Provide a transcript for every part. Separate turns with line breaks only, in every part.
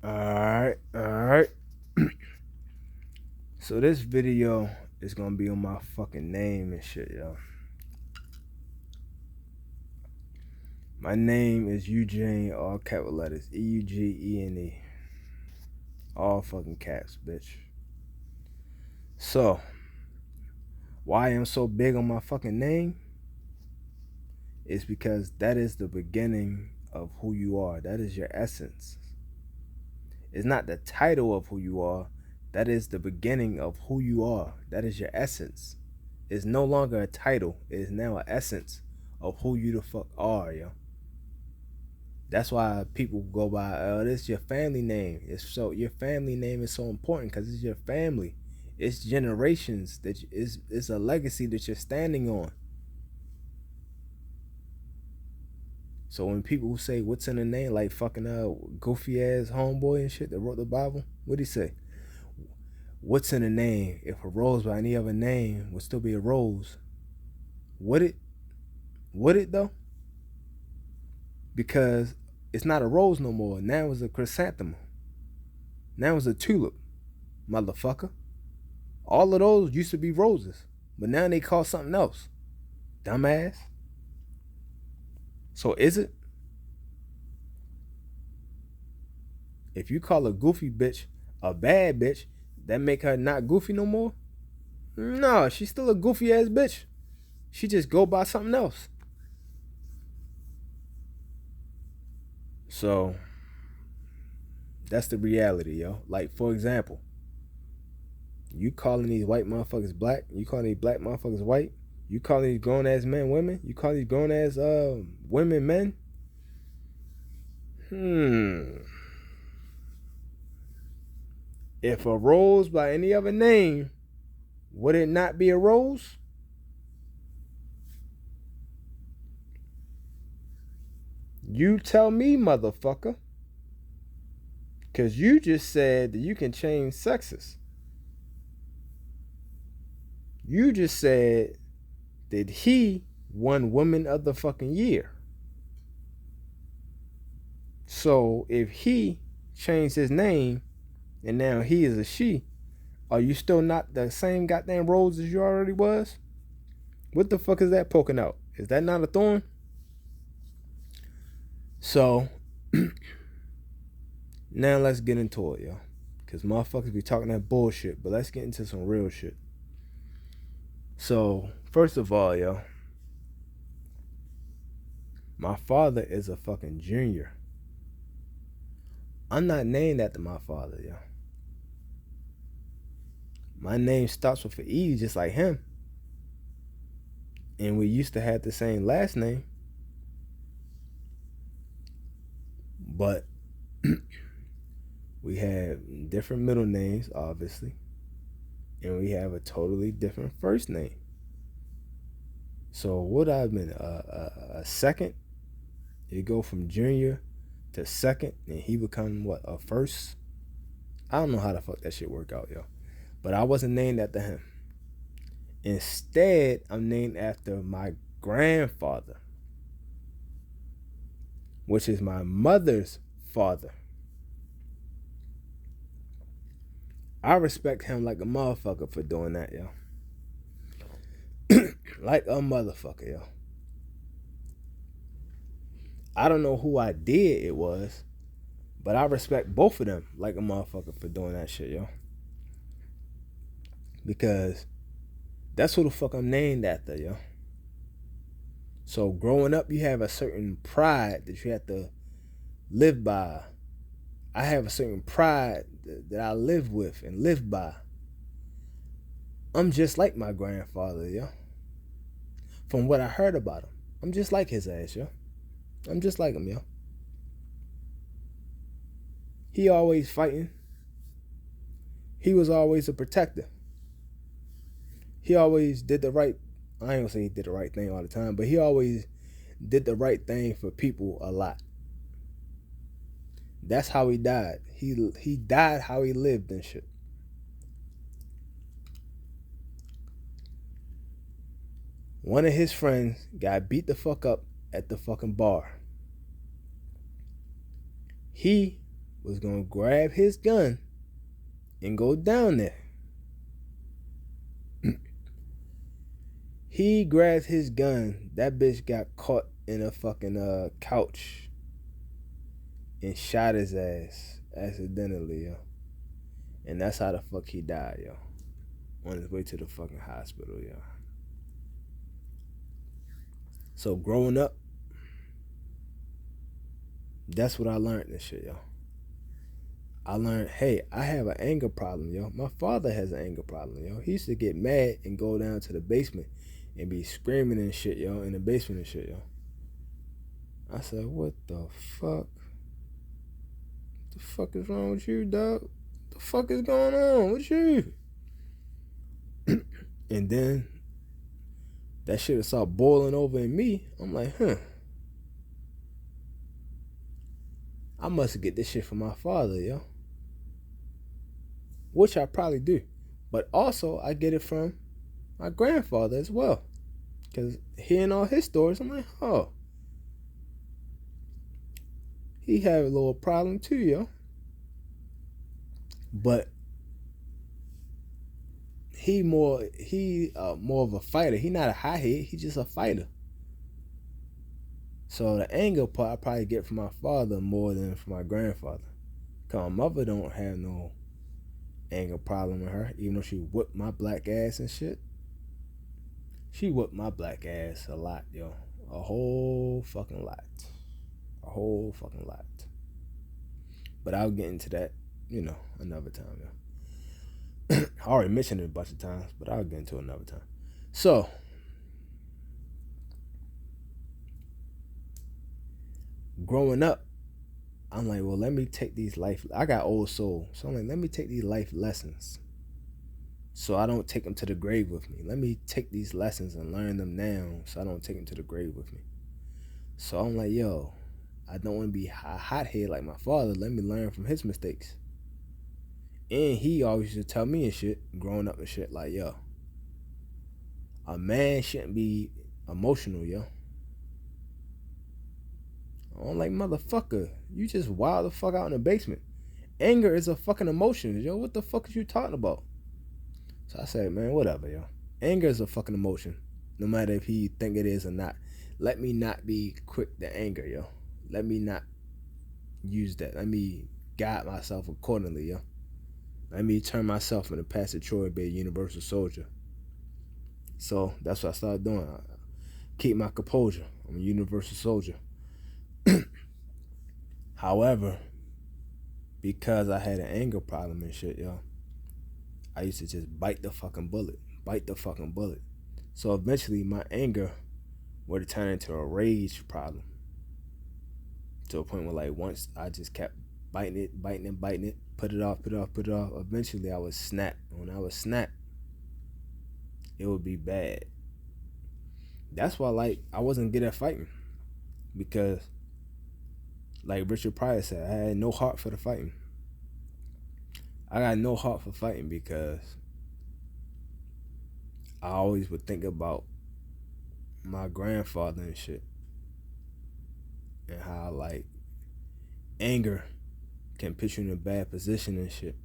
Alright. So this video is gonna be on my fucking name and shit, yo. My name is Eugene, all capital letters. Eugene. All fucking caps, bitch. So, why I'm so big on my fucking name is because that is the beginning of who you are. That is your essence. It's not the title of who you are. That is the beginning of who you are. That is your essence. It's no longer a title. It is now an essence of who you the fuck are, yo. That's why people go by, oh, this is your family name. It's so your family name is so important because it's your family. It's generations that it's a legacy that you're standing on. So when people say what's in the name, like fucking goofy ass homeboy and shit that wrote the Bible, what'd he say? What's in the name? If a rose by any other name would still be a rose, would it? Would it though? Because it's not a rose no more. Now it's a chrysanthemum. Now it's a tulip, motherfucker. All of those used to be roses, but now they call something else. Dumbass. So is it? If you call a goofy bitch a bad bitch, that make her not goofy no more? No, she's still a goofy ass bitch. She just go by something else. So that's the reality, yo. Like, for example, you calling these white motherfuckers black, you calling these black motherfuckers white, you calling these grown ass men women, you calling these grown ass women men. If a rose by any other name, would it not be a rose? You tell me, motherfucker. Because you just said that you can change sexes. You just said that he won Woman of the fucking Year. So if he changed his name and now he is a she, are you still not the same goddamn rose as you already was? What the fuck is that poking out? Is that not a thorn? So now let's get into it, yo. Because motherfuckers be talking that bullshit, but let's get into some real shit. So, first of all, yo, my father is a fucking junior. I'm not named after my father, yo. My name starts with an E just like him. And we used to have the same last name. But we have different middle names, obviously. And we have a totally different first name. So would I have been a second? You go from junior to second, and he become what, a first? I don't know how the fuck that shit work out, yo. But I wasn't named after him. Instead, I'm named after my grandfather, which is my mother's father. I respect him like a motherfucker for doing that, yo. Like a motherfucker, yo. I don't know who I did it was, but I respect both of them like a motherfucker for doing that shit, yo. Because that's who the fuck I'm named after, yo. So growing up, you have a certain pride that you have to live by. I have a certain pride that I live with and live by. I'm just like my grandfather, yo. From what I heard about him, I'm just like his ass, yo. I'm just like him, yo. He always fighting. He was always a protector. He always did the right, I ain't gonna say he did the right thing all the time, but he always did the right thing for people a lot. That's how he died. He died how he lived and shit. One of his friends got beat the fuck up at the fucking bar. He was gonna grab his gun and go down there. He grabbed his gun. That bitch got caught in a fucking couch and shot his ass accidentally, yo. And that's how the fuck he died, yo. On his way to the fucking hospital, yo. So growing up, that's what I learned and shit, yo. I learned, hey, I have an anger problem, yo. My father has an anger problem, yo. He used to get mad and go down to the basement and be screaming and shit, yo, in the basement and shit, yo. I said, what the fuck? What the fuck is wrong with you, dog? What the fuck is going on with you? And then that shit would start boiling over in me. I'm like, I must get this shit from my father, yo. Which I probably do. But also, I get it from my grandfather as well. Because hearing all his stories, I'm like, oh. He had a little problem too, yo. But he more of a fighter. He not a hothead. He just a fighter. So the anger part I probably get from my father more than from my grandfather. Cause my mother don't have no anger problem with her, even though she whipped my black ass and shit. She whipped my black ass a lot, yo. A whole fucking lot. A whole fucking lot. But I'll get into that, you know, another time, yo. I already mentioned it a bunch of times, but I'll get into it another time. So, growing up, I'm like, well, let me take these life. I got old soul, so I'm like, let me take these life lessons, so I don't take them to the grave with me. Let me take these lessons and learn them now, so I don't take them to the grave with me. So I'm like, yo, I don't want to be a hothead like my father. Let me learn from his mistakes. And he always used to tell me and shit, growing up and shit, like, yo, a man shouldn't be emotional, yo. I'm like, motherfucker, you just wild the fuck out in the basement. Anger is a fucking emotion, yo. What the fuck is you talking about? So I said, man, whatever, yo. Anger is a fucking emotion, no matter if he think it is or not. Let me not be quick to anger, yo. Let me not use that. Let me guide myself accordingly, yo. Let me turn myself into Pastor Troy, be a universal soldier. So that's what I started doing. I keep my composure. I'm a universal soldier. However, because I had an anger problem and shit, yo, I used to just bite the fucking bullet. Bite the fucking bullet. So eventually my anger would turn into a rage problem. To a point where, like, once I just kept biting it, put it off. Eventually I would snap. When I would snap, it would be bad. That's why, like, I wasn't good at fighting. Because, like Richard Pryor said, I had no heart for the fighting. I got no heart for fighting because I always would think about my grandfather and shit. And how, like, anger can put you in a bad position and shit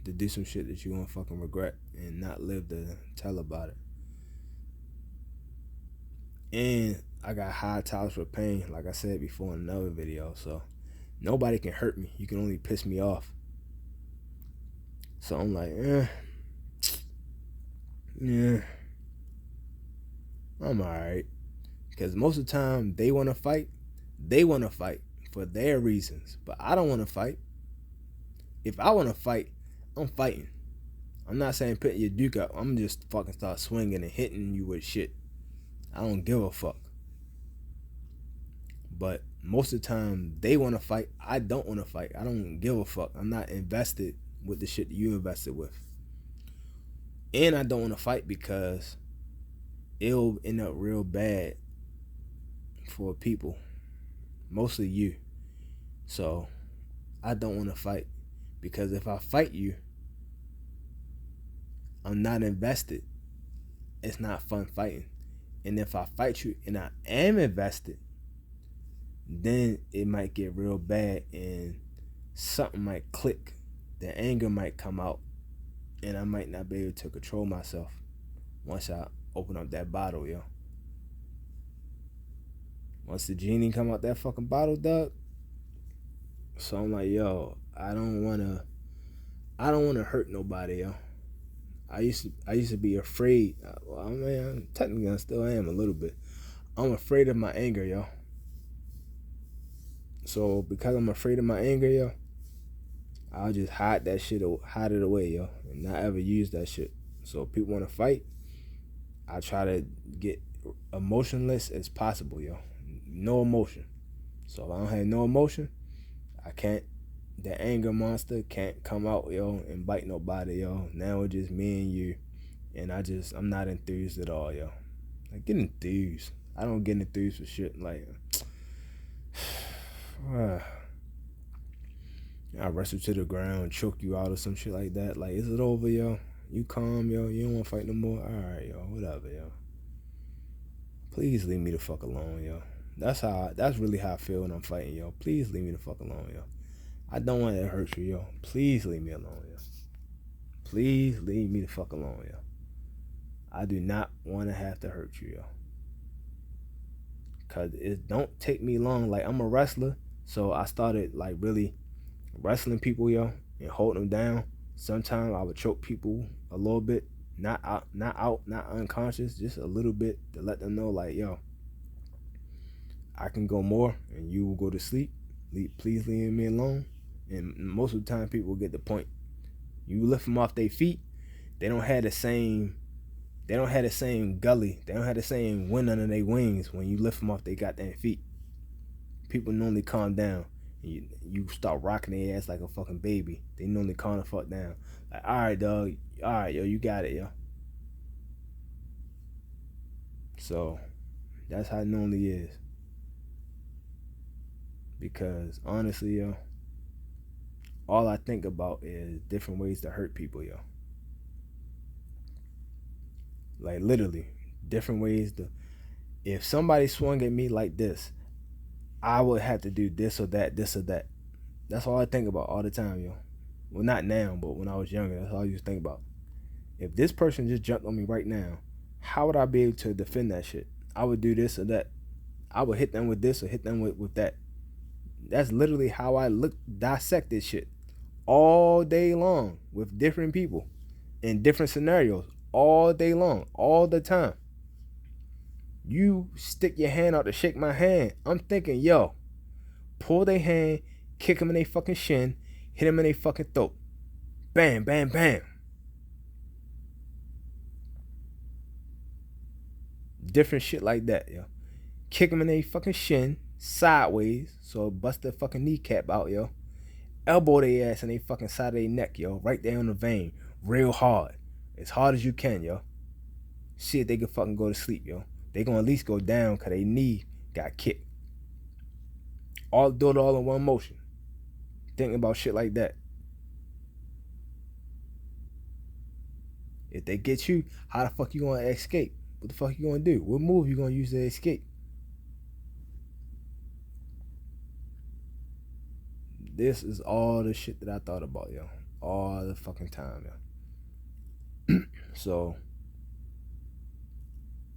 to do some shit that you won't fucking regret and not live to tell about it. And I got high tolerance for pain, like I said before in another video. So nobody can hurt me. You can only piss me off. So I'm like, yeah, I'm alright. Because most of the time they want to fight for their reasons. But I don't want to fight. If I want to fight, I'm fighting. I'm not saying putting your duke up. I'm just fucking start swinging and hitting you with shit. I don't give a fuck. But most of the time they want to fight. I don't want to fight. I don't give a fuck. I'm not invested with the shit that you invested with. And I don't want to fight because it'll end up real bad for people. Mostly you. So I don't want to fight. Because if I fight you, I'm not invested. It's not fun fighting. And if I fight you and I am invested, then it might get real bad and something might click. The anger might come out, and I might not be able to control myself once I open up that bottle, yo. Once the genie come out that fucking bottle, dog. So I'm like, yo, I don't wanna hurt nobody, yo. I used to be afraid. Well, I mean, technically I still am a little bit. I'm afraid of my anger, yo. So because I'm afraid of my anger, yo, I'll just hide it away, yo, and not ever use that shit. So if people want to fight, I try to get emotionless as possible, yo. No emotion. So if I don't have no emotion, I can't. The anger monster can't come out, yo, and bite nobody, yo. Now it's just me and you, and I'm not enthused at all, yo. Like, get enthused. I don't get enthused for shit. Like, I wrestle to the ground, choke you out or some shit like that. Like, is it over, yo? You calm, yo? You don't want to fight no more? Alright, yo. Whatever, yo. Please leave me the fuck alone, yo. That's really how I feel when I'm fighting, yo. Please leave me the fuck alone, yo. I don't want to hurt you, yo. Please leave me alone, yo. Please leave me the fuck alone, yo. I do not want to have to hurt you, yo. Cause it don't take me long. Like, I'm a wrestler, so I started like really wrestling people, yo, and holding them down. Sometimes I would choke people a little bit, not unconscious, just a little bit to let them know, like, yo, I can go more, and you will go to sleep. Please leave me alone. And most of the time, people get the point. You lift them off their feet, they don't have the same gully. They don't have the same wind under their wings when you lift them off their goddamn feet. People normally calm down. You start rocking their ass like a fucking baby. They normally calm the fuck down. Like, all right, dog. All right, yo, you got it, yo. So that's how it normally is. Because honestly, yo, all I think about is different ways to hurt people, yo. Like, literally, different ways to. If somebody swung at me like this, I would have to do this or that, this or that. That's all I think about all the time, yo. Well, not now, but when I was younger, that's all I used to think about. If this person just jumped on me right now, how would I be able to defend that shit? I would do this or that. I would hit them with this or hit them with that. That's literally how I dissect this shit all day long with different people in different scenarios all day long, all the time. You stick your hand out to shake my hand. I'm thinking, yo, pull their hand, kick them in their fucking shin, hit them in their fucking throat. Bam, bam, bam. Different shit like that, yo. Kick them in their fucking shin, sideways, so bust their fucking kneecap out, yo. Elbow their ass in their fucking side of their neck, yo. Right there on the vein. Real hard. As hard as you can, yo. See if they can fucking go to sleep, yo. They gonna at least go down because their knee got kicked. Do it all in one motion. Thinking about shit like that. If they get you, how the fuck you gonna escape? What the fuck you gonna do? What move you gonna use to escape? This is all the shit that I thought about, yo. All the fucking time, yo. So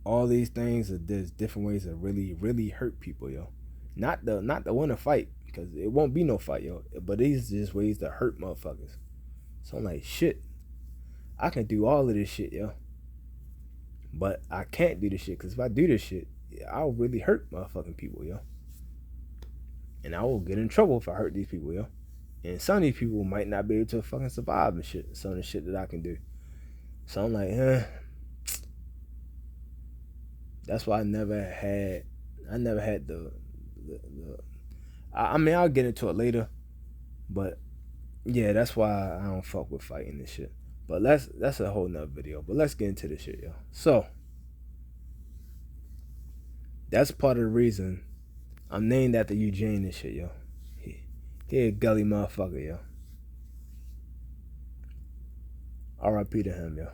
all these things there's different ways to really hurt people, yo. Not the win a fight, because it won't be no fight, yo. But these are just ways to hurt motherfuckers. So I'm like, shit, I can do all of this shit, yo. But I can't do this shit, because if I do this shit, I'll really hurt motherfucking people, yo. And I will get in trouble if I hurt these people, yo. And some of these people might not be able to fucking survive and shit. Some of the shit that I can do. So I'm like, that's why I never had the I mean, I'll get into it later. But yeah, that's why I don't fuck with fighting and shit. But that's a whole nother video. But let's get into this shit, yo. So that's part of the reason I'm named after Eugene and shit, yo. He a gully motherfucker, yo. R.I.P. to him, yo.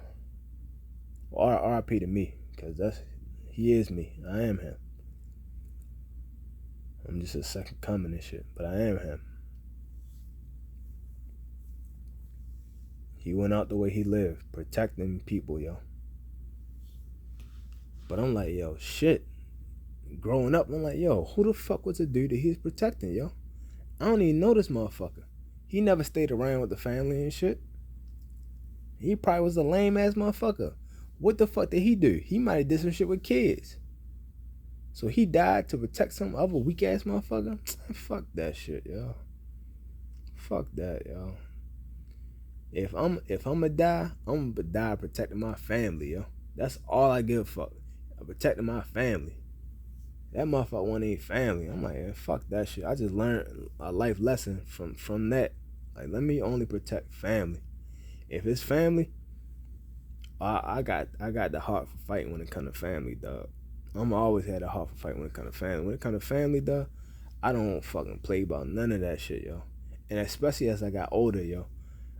Or R.I.P. to me, because he is me. I am him. I'm just a second coming and shit, but I am him. He went out the way he lived, protecting people, yo. But I'm like, yo, shit. Growing up, I'm like, yo, who the fuck was the dude that he's protecting, yo? I don't even know this motherfucker. He never stayed around with the family and shit. He probably was a lame ass motherfucker. What the fuck did he do? He might have did some shit with kids. So he died to protect some other weak ass motherfucker? Fuck that shit, yo. Fuck that, yo. If I'ma die, I'm gonna die protecting my family, yo. That's all I give a fuck. I'm protecting my family. That motherfucker want ain't family. I'm like, yeah, fuck that shit. I just learned a life lesson from that. Like, let me only protect family. If it's family, I got the heart for fighting when it comes to family, dog. I'm always had a heart for fighting when it comes to family. When it comes to family, dog, I don't fucking play about none of that shit, yo. And especially as I got older, yo,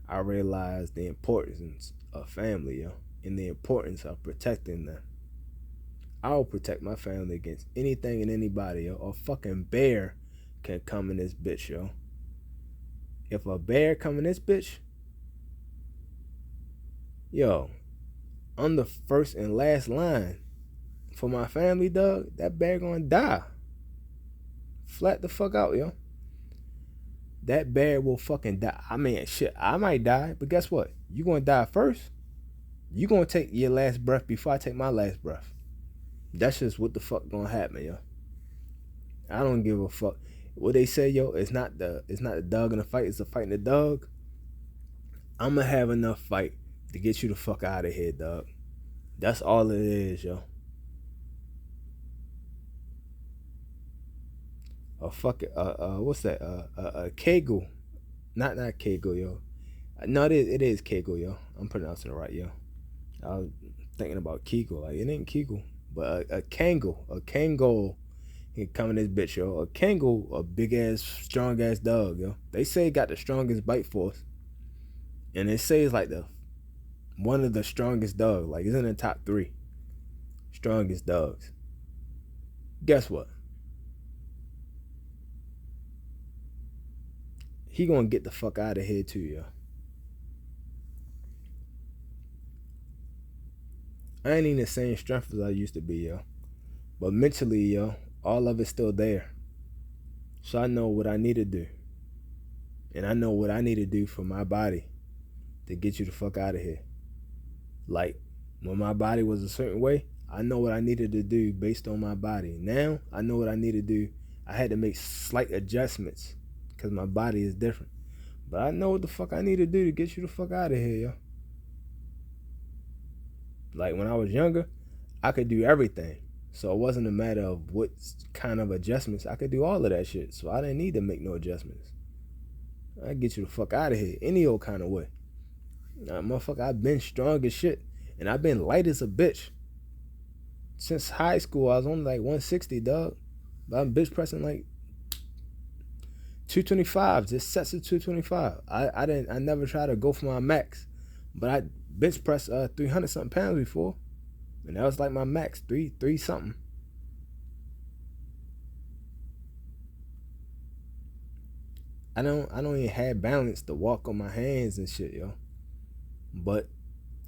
I realized the importance of family, yo, and the importance of protecting them. I'll protect my family against anything and anybody, yo. A fucking bear can come in this bitch, yo. If a bear come in this bitch, yo, I'm the first and last line for my family, dog. That bear gonna die. Flat the fuck out, yo. That bear will fucking die. I mean, shit, I might die, but guess what? You gonna die first. You gonna take your last breath before I take my last breath. That's just what the fuck gonna happen, yo. I don't give a fuck. What they say, yo, it's not the dog in the fight, it's the fight in the dog. I'ma have enough fight to get you the fuck out of here, dog. That's all it is, yo. What's that? Kegel. Not Kegel, yo. No, it is Kegel, yo. I'm pronouncing it right, yo. I was thinking about Kegel. Like, it ain't Kegel. But a Kangol, he come in this bitch, yo. A Kangol, a big ass, strong ass dog, yo. They say it got the strongest bite force, and they say it's like one of the strongest dogs. Like, it's in the top 3 strongest dogs. Guess what? He gonna get the fuck out of here too, yo. I ain't even the same strength as I used to be, yo. But mentally, yo, all of it's still there. So I know what I need to do. And I know what I need to do for my body to get you the fuck out of here. Like, when my body was a certain way, I know what I needed to do based on my body. Now, I know what I need to do. I had to make slight adjustments because my body is different. But I know what the fuck I need to do to get you the fuck out of here, yo. Like, when I was younger, I could do everything. So it wasn't a matter of what kind of adjustments. I could do all of that shit. So I didn't need to make no adjustments. I get you the fuck out of here any old kind of way. Nah, motherfucker, I've been strong as shit. And I've been light as a bitch. Since high school, I was only like 160, dog. But I'm bitch pressing like 225, just sets of 225. I never tried to go for my max. But I bench pressed 300 something pounds before. And that was like my max, three something. I don't even have balance to walk on my hands and shit, yo. But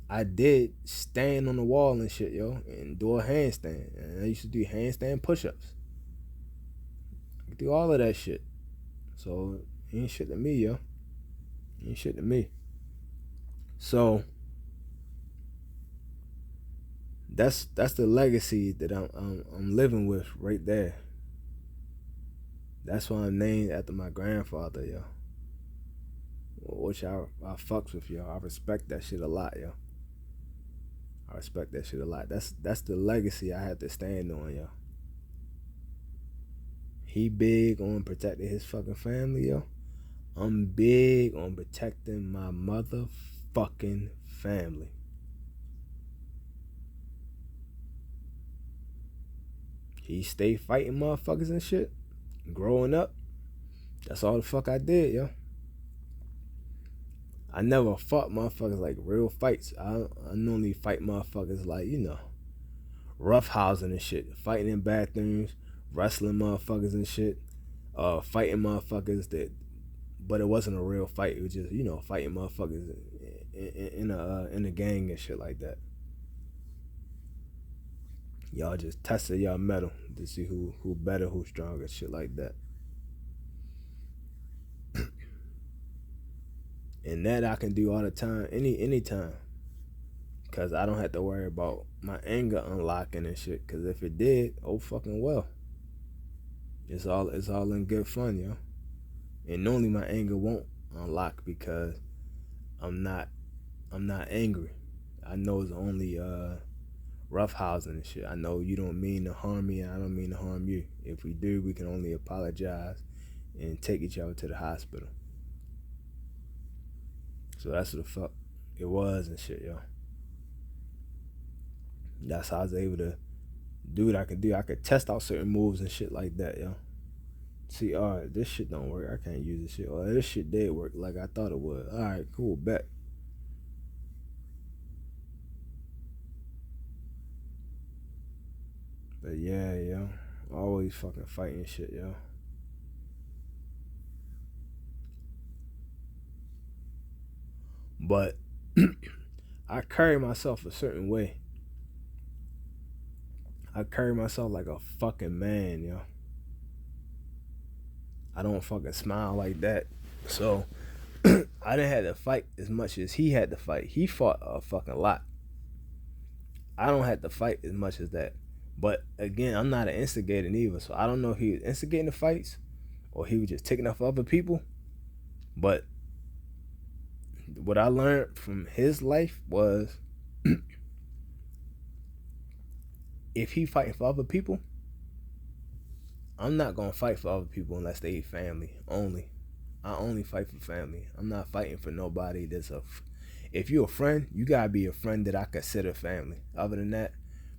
I did stand on the wall and shit, yo, and do a handstand. And I used to do handstand push-ups. I could do all of that shit. So it ain't shit to me, yo. It ain't shit to me. So that's the legacy that I'm living with right there. That's why I'm named after my grandfather, yo. Which I fucks with, yo. I respect that shit a lot, yo. I respect that shit a lot. That's the legacy I have to stand on, yo. He big on protecting his fucking family, yo. I'm big on protecting my motherfucking family. He stay fighting motherfuckers and shit. Growing up, that's all the fuck I did, yo. I never fought motherfuckers like real fights. I normally fight motherfuckers like, you know, roughhousing and shit. Fighting in bathrooms, wrestling motherfuckers and shit. Fighting motherfuckers but it wasn't a real fight. It was just, you know, fighting motherfuckers in a gang and shit like that. Y'all just tested y'all metal to see who better, who stronger, shit like that. And that I can do all the time, anytime. Cause I don't have to worry about my anger unlocking and shit. Cause if it did, oh fucking well. It's all in good fun, yo. And normally my anger won't unlock because I'm not angry. I know it's only roughhousing and shit. I know you don't mean to harm me and I don't mean to harm you. If we do, we can only apologize and take each other to the hospital. So that's what the fuck it was and shit, yo. That's how I was able to do what I could do. I could test out certain moves and shit like that, yo. See, alright, this shit don't work. I can't use this shit. Or this shit did work like I thought it would. Alright, cool, bet. But yeah, yo. Always fucking fighting shit, yo. But I carry myself a certain way. I carry myself like a fucking man, yo. I don't fucking smile like that. So I didn't have to fight as much as he had to fight. He fought a fucking lot. I don't have to fight as much as that. But again, I'm not an instigator either. So I don't know if he was instigating the fights or he was just taking off other people. But what I learned from his life was if he fighting for other people, I'm not gonna fight for other people unless they family only. I only fight for family. I'm not fighting for nobody that's if you're a friend, you gotta be a friend that I consider family. Other than that,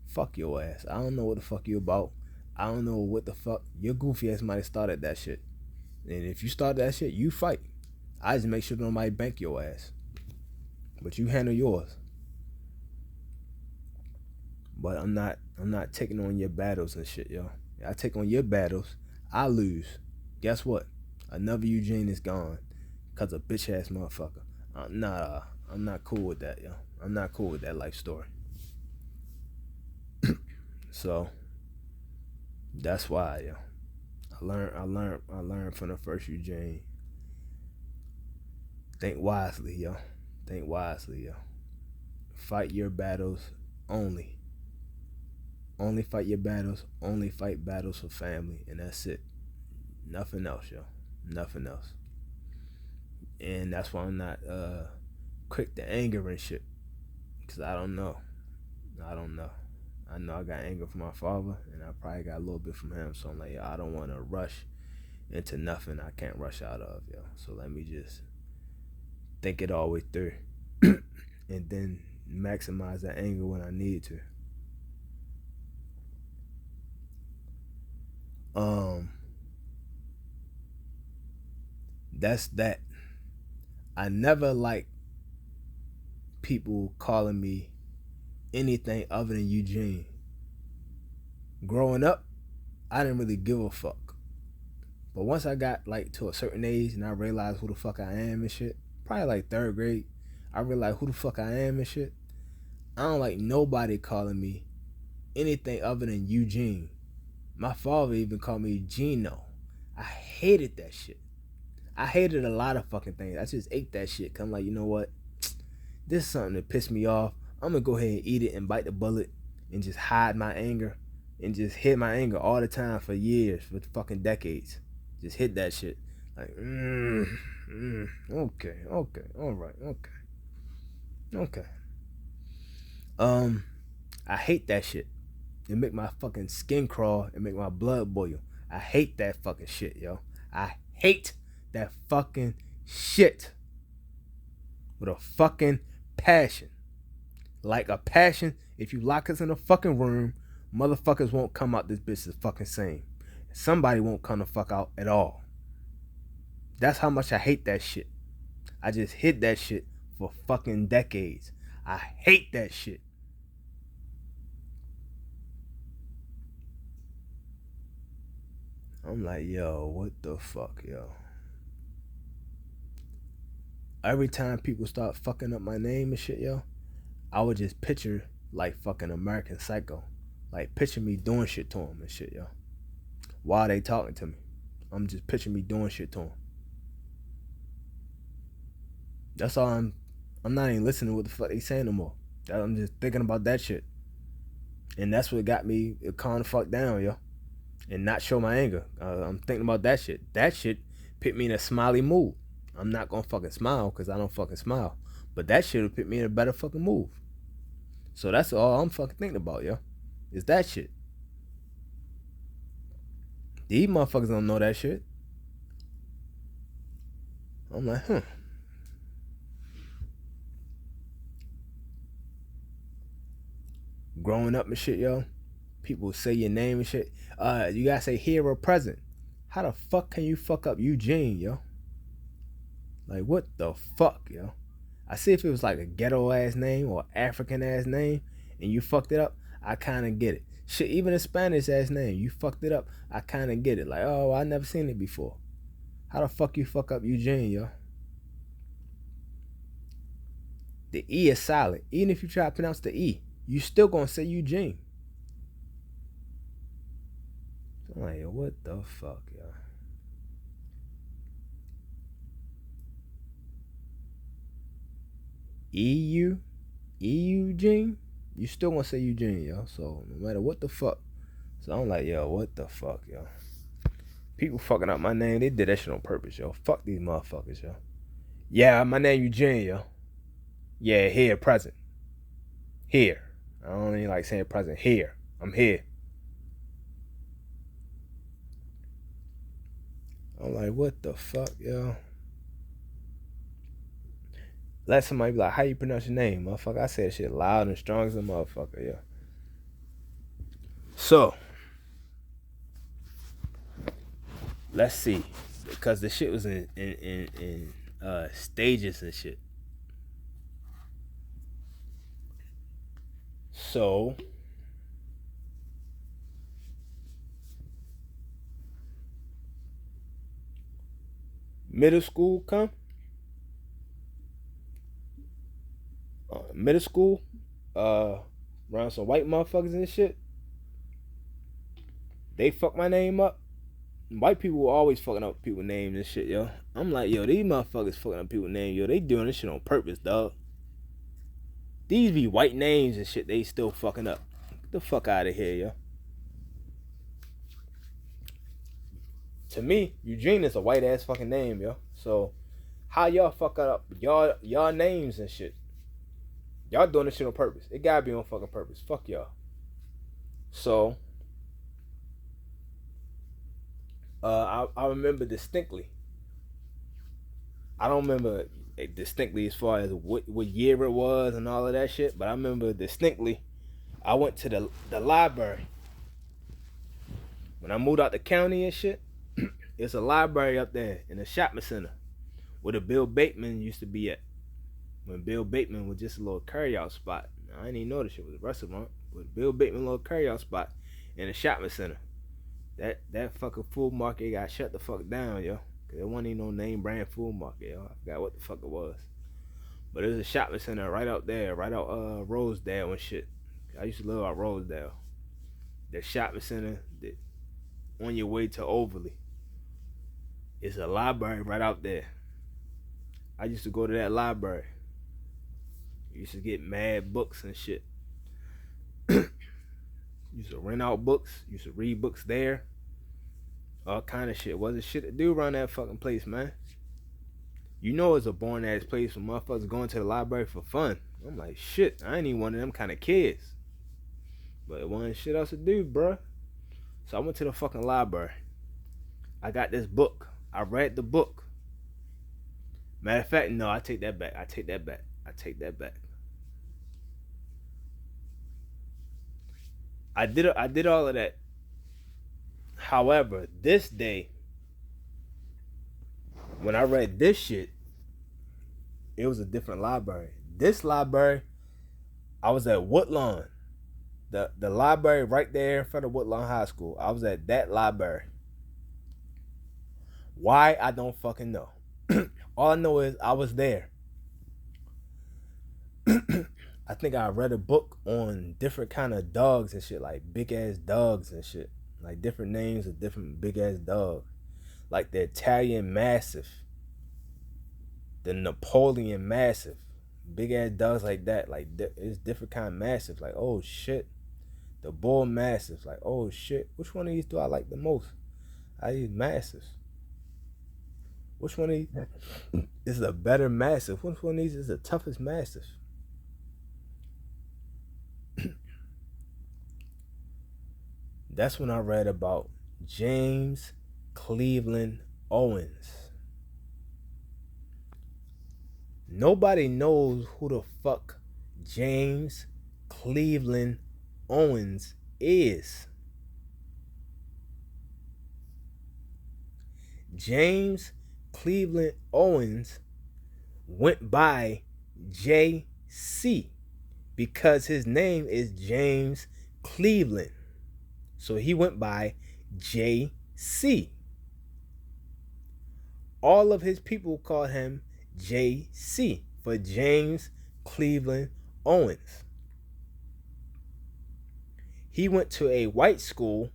fuck your ass. I don't know what the fuck you about. I don't know what the fuck. Your goofy ass might have started that shit. And if you start that shit, you fight. I just make sure nobody bank your ass. But you handle yours. But I'm not taking on your battles and shit, yo. I take on your battles, I lose. Guess what? Another Eugene is gone. Cause a bitch ass motherfucker. Nah, I'm not cool with that, yo. I'm not cool with that life story. So that's why, yo. I learned from the first Eugene. Think wisely, yo. Think wisely, yo. Fight your battles only. Only fight your battles. Only fight battles for family, and that's it. Nothing else, yo. Nothing else. And that's why I'm not quick to anger and shit. Cause I don't know. I know I got anger from my father, and I probably got a little bit from him. So I'm like, yo, I don't want to rush into nothing I can't rush out of, yo. So let me just think it all the way through, and then maximize that anger when I need to. That's that. I never like people calling me anything other than Eugene. Growing up, I didn't really give a fuck. But once I got like to a certain age and I realized who the fuck I am and shit, probably like third grade, I realized who the fuck I am and shit. I don't like nobody calling me anything other than Eugene. My father even called me Gino. I hated that shit. I hated a lot of fucking things. I just ate that shit. Cause I'm like, you know what? This is something that pissed me off. I'm gonna go ahead and eat it and bite the bullet and just hide my anger and just hit my anger all the time for years, for fucking decades. Just hit that shit. Like, okay, alright, okay. I hate that shit. It make my fucking skin crawl and make my blood boil. I hate that fucking shit, yo. I hate that fucking shit with a fucking passion. Like a passion, if you lock us in a fucking room, motherfuckers won't come out this bitch the fucking same. Somebody won't come the fuck out at all. That's how much I hate that shit. I just hid that shit for fucking decades. I hate that shit. I'm like, yo, what the fuck, yo? every time people start fucking up my name and shit, yo, I would just picture like fucking American Psycho. Like picture me doing shit to them and shit, yo. While they talking to me, I'm just picturing me doing shit to them. That's all I'm not even listening to what the fuck they saying no more. I'm just thinking about that shit. And that's what got me calm the fuck down, yo. And not show my anger. I'm thinking about that shit. That shit put me in a smiley mood. I'm not gonna fucking smile because I don't fucking smile. But that shit would put me in a better fucking mood. So that's all I'm fucking thinking about, yo. Is that shit. These motherfuckers don't know that shit. I'm like, Growing up and shit, yo, people say your name and shit. You gotta say here or present. How the fuck can you fuck up Eugene, yo? Like, what the fuck, yo? I see if it was like a ghetto ass name or African ass name and you fucked it up, I kind of get it. Shit, even a Spanish ass name, you fucked it up, I kind of get it. Like, oh, I never seen it before. How the fuck you fuck up Eugene, yo? The E is silent. Even if you try to pronounce the E, you still gonna say Eugene. So I'm like, yo, what the fuck, yo? Eugene? You still gonna say Eugene, yo. So no matter what the fuck. So I'm like, yo, what the fuck, yo? People fucking up my name, they did that shit on purpose, yo. Fuck these motherfuckers, yo. Yeah, my name Eugene, yo. Yeah, here, present. Here. I don't even like saying present. Here. I'm here. I'm like, what the fuck, yo? Let somebody be like, how you pronounce your name, motherfucker? I say that shit loud and strong as a motherfucker, yo. So, let's see. Because the shit was in stages and shit. So, middle school come. Middle school, around some white motherfuckers and shit. They fuck my name up. White people were always fucking up people's names and shit, yo. I'm like, yo, these motherfuckers fucking up people's names, yo. They doing this shit on purpose, dog. These be white names and shit, they still fucking up. Get the fuck out of here, yo. To me, Eugene is a white ass fucking name, yo. So, how y'all fuck up y'all names and shit? Y'all doing this shit on purpose. It gotta be on fucking purpose. Fuck y'all. So, I remember distinctly. I don't remember distinctly as far as what year it was and all of that shit, but I remember distinctly. I went to the library when I moved out the county and shit. It's a library up there in the shopping center where the Bill Bateman used to be at. When Bill Bateman was just a little carryout spot. I didn't even know this shit was a restaurant. But Bill Bateman little carryout spot in the shopping center. That fucking food market got shut the fuck down, yo. Cause there wasn't even no name brand food market, yo. I forgot what the fuck it was. But it was a shopping center right out there, right out Rosedale and shit. I used to live out Rosedale. The shopping center that on your way to Overly. It's a library right out there. I used to go to that library. Used to get mad books and shit. Used to rent out books. Used to read books there. All kind of shit. Wasn't shit to do around that fucking place, man. You know it's a boring ass place for motherfuckers going to the library for fun. I'm like, shit, I ain't even one of them kind of kids. But it wasn't shit else to do, bruh. So I went to the fucking library. I got this book. I read the book. Matter of fact, no, I take that back. I take that back. I did all of that. However, this day, when I read this shit, it was a different library. This library, I was at Woodlawn. The library right there in front of Woodlawn High School. I was at that library. Why? I don't fucking know. All I know is I was there. I think I read a book on different kind of dogs and shit, like big ass dogs and shit, like different names of different big ass dogs, like the Italian Mastiff, the Napoleon Mastiff, big ass dogs like that. Like it's different kind of Mastiff. Like, oh shit, the Bull Mastiff. Like, oh shit, which one of these do I like the most? I use Mastiffs. Which one of these is a better Mastiff? Which one of these is the toughest Mastiff? That's when I read about James Cleveland Owens. Nobody knows who the fuck James Cleveland Owens is. James Cleveland Owens went by JC because his name is James Cleveland. So he went by JC. All of his people called him JC for James Cleveland Owens. He went to a white school,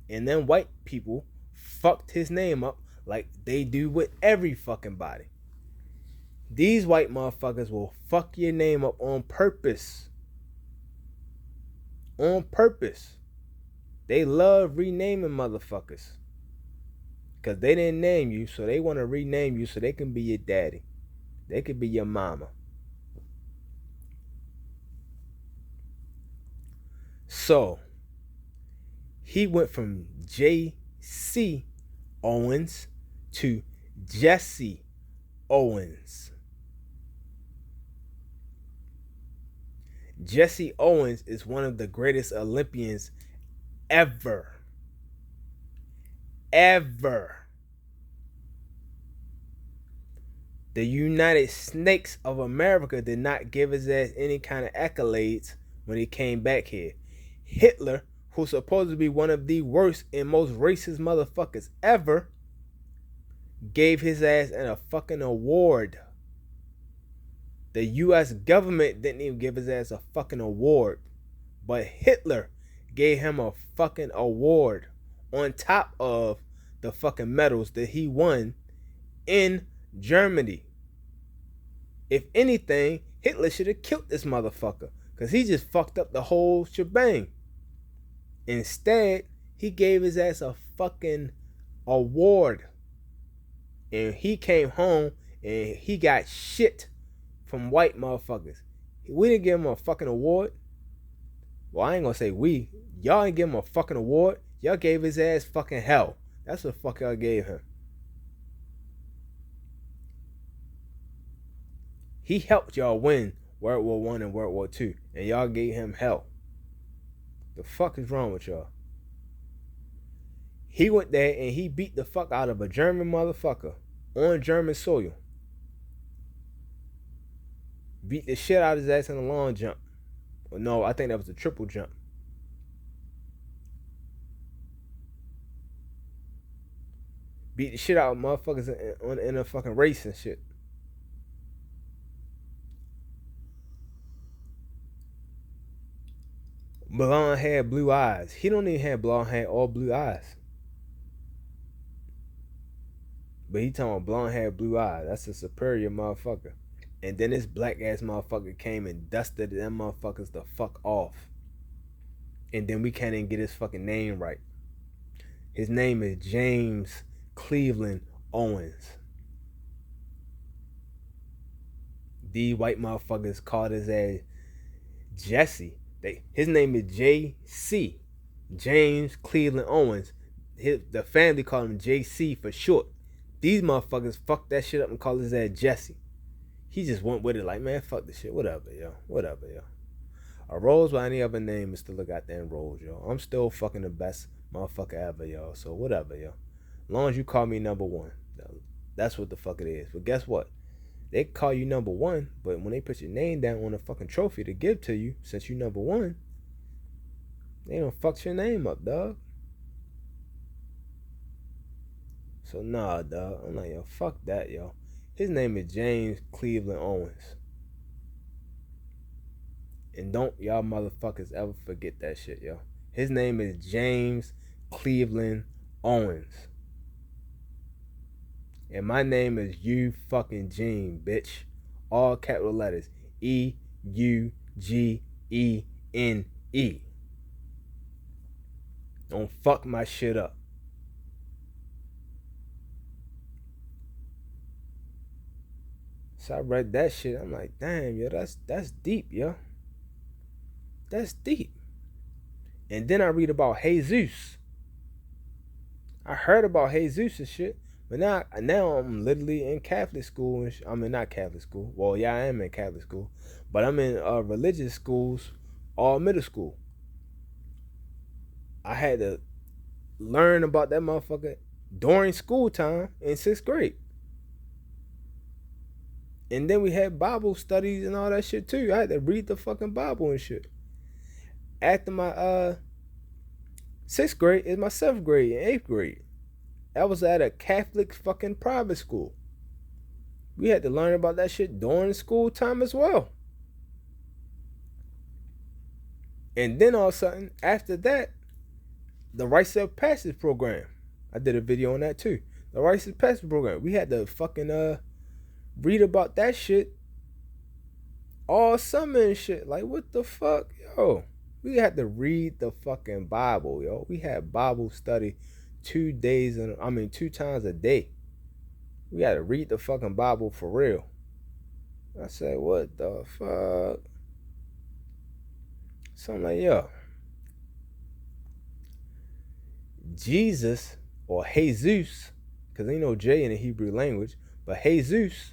and then white people fucked his name up like they do with every fucking body. These white motherfuckers will fuck your name up on purpose. On purpose. They love renaming motherfuckers. Because they didn't name you, so they want to rename you so they can be your daddy. They could be your mama. So, he went from J.C. Owens to Jesse Owens. Jesse Owens is one of the greatest Olympians ever. Ever. The United Snakes of America did not give his ass any kind of accolades when he came back here. Hitler, who's supposed to be one of the worst and most racist motherfuckers ever, gave his ass a fucking award. The US government didn't even give his ass a fucking award. But Hitler gave him a fucking award on top of the fucking medals that he won in Germany. If anything, Hitler should have killed this motherfucker because he just fucked up the whole shebang. Instead, he gave his ass a fucking award. And he came home and he got shit from white motherfuckers. We didn't give him a fucking award. Well, I ain't gonna say we. Y'all ain't give him a fucking award. Y'all gave his ass fucking hell. That's what the fuck y'all gave him. He helped y'all win World War I and World War II. And y'all gave him hell. The fuck is wrong with y'all? He went there and he beat the fuck out of a German motherfucker on German soil. Beat the shit out of his ass in a long jump. Well, no, I think that was a triple jump. Beat the shit out of motherfuckers in a fucking race and shit. Blonde hair, blue eyes. He don't even have blonde hair or blue eyes. But he talking about blonde hair, blue eyes. That's a superior motherfucker. And then this black ass motherfucker came and dusted them motherfuckers the fuck off. And then we can't even get his fucking name right. His name is James Cleveland Owens. The white motherfuckers called his ass Jesse. His name is J.C. James Cleveland Owens. The family called him J.C. for short. These motherfuckers fucked that shit up and called his ass Jesse. He just went with it like, man, fuck this shit. Whatever, yo. Whatever, yo. A rose by any other name is still a goddamn rose, yo. I'm still fucking the best motherfucker ever, yo. So whatever, yo. As long as you call me number one. That's what the fuck it is. But guess what? They call you number one, but when they put your name down on a fucking trophy to give to you, since you number one, they don't fuck your name up, dog. So nah, dog. I'm like, yo, fuck that, yo. His name is James Cleveland Owens. And don't y'all motherfuckers ever forget that shit, yo. His name is James Cleveland Owens. And my name is Eugene, bitch. All capital letters. EUGENE. Don't fuck my shit up. So I read that shit. I'm like, damn, yo, that's deep, yo. That's deep. And then I read about Jesus. I heard about Jesus and shit. But now I'm literally in Catholic school. And I mean, not Catholic school. Well, yeah, I am in Catholic school. But I'm in religious schools, all middle school. I had to learn about that motherfucker during school time in 6th grade. And then we had Bible studies and all that shit too. I had to read the fucking Bible and shit. After my 6th grade is my 7th grade and 8th grade. I was at a Catholic fucking private school. We had to learn about that shit during school time as well. And then all of a sudden, after that, the Rites of Passage program. I did a video on that too. The Rites of Passage program. We had to fucking read about that shit all summer and shit. Like, what the fuck, yo? We had to read the fucking Bible, yo. We had Bible study 2 times a day. We had to read the fucking Bible for real. I said, what the fuck? So I'm like, yo, Jesus or Jesus, because ain't no J in the Hebrew language, but Jesus,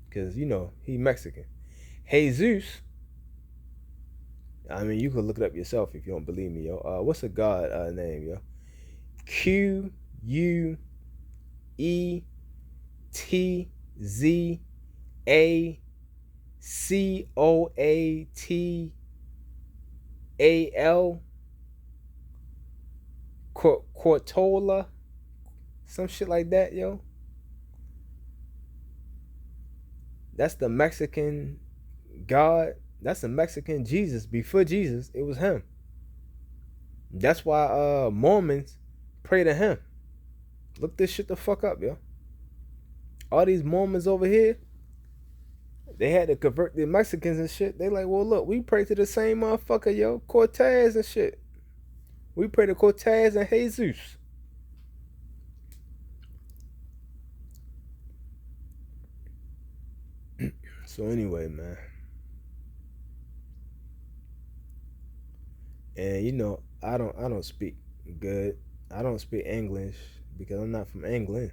because you know he Mexican. Jesus. I mean, you could look it up yourself if you don't believe me, yo. What's a God name, yo? QUETZACOATAL. Quartola, some shit like that, yo. That's the Mexican God. That's the Mexican Jesus. Before Jesus, it was him. That's why Mormons pray to him. Look this shit the fuck up, yo. All these Mormons over here, they had to convert the Mexicans and shit. They like, well, look, we pray to the same motherfucker, yo. Cortez and shit. We pray to Cortez and Jesus. So anyway, man. And you know, I don't speak good. I don't speak English because I'm not from England.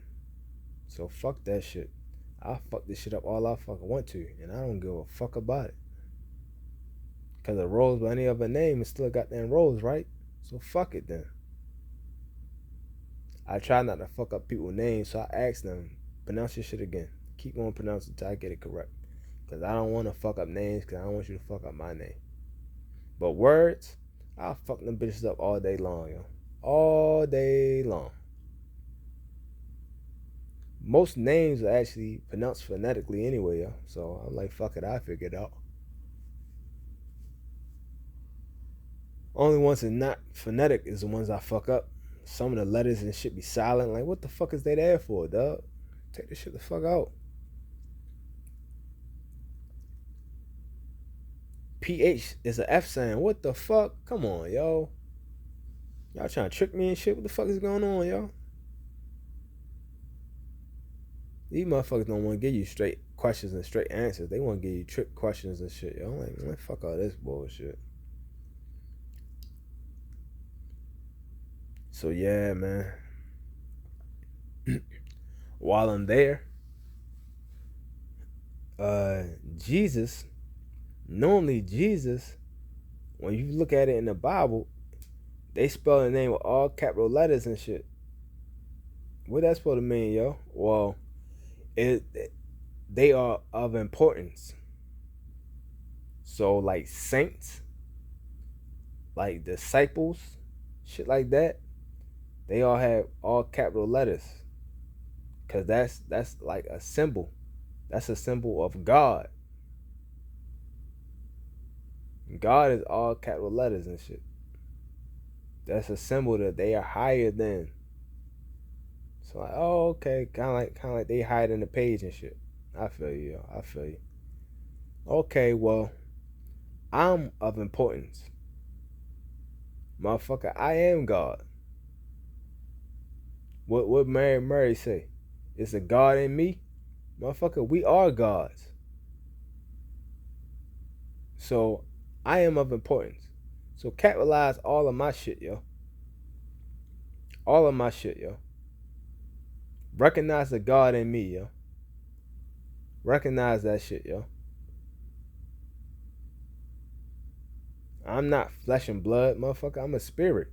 So fuck that shit. I'll fuck this shit up all I fucking want to, and I don't give a fuck about it. Cause a Rose by any other name is still a goddamn Rose, right? So fuck it then. I try not to fuck up people's names, so I ask them, pronounce your shit again. Keep on pronouncing until I get it correct. Cause I don't want to fuck up names, cause I don't want you to fuck up my name. But words, I'll fuck them bitches up all day long, yo. All day long. Most names are actually pronounced phonetically anyway, yo. So I'm like, fuck it, I figure it out. Only ones that not phonetic is the ones I fuck up. Some of the letters and shit be silent. Like, what the fuck is they there for, dog? Take this shit the fuck out. PH is an F sound. What the fuck? Come on, yo. Y'all trying to trick me and shit? What the fuck is going on, yo? These motherfuckers don't want to give you straight questions and straight answers. They want to give you trick questions and shit, yo. I'm like, man, fuck all this bullshit. So yeah, man. While I'm there, Jesus, normally Jesus, when you look at it in the Bible, they spell the name with all capital letters and shit. What that's supposed to mean, yo? Well, they are of importance. So like saints, like disciples, shit like that, they all have all capital letters. Cause that's like a symbol. That's a symbol of God. God is all capital letters and shit. That's a symbol that they are higher than. So like, oh, okay, kind of like they hide in the page and shit. I feel you, yo. I feel you. Okay, well, I'm of importance, motherfucker. I am God. What Mary say? It's a God in me, motherfucker. We are gods. So I am of importance. So capitalize all of my shit, yo. All of my shit, yo. Recognize the God in me, yo. Recognize that shit, yo. I'm not flesh and blood, motherfucker. I'm a spirit.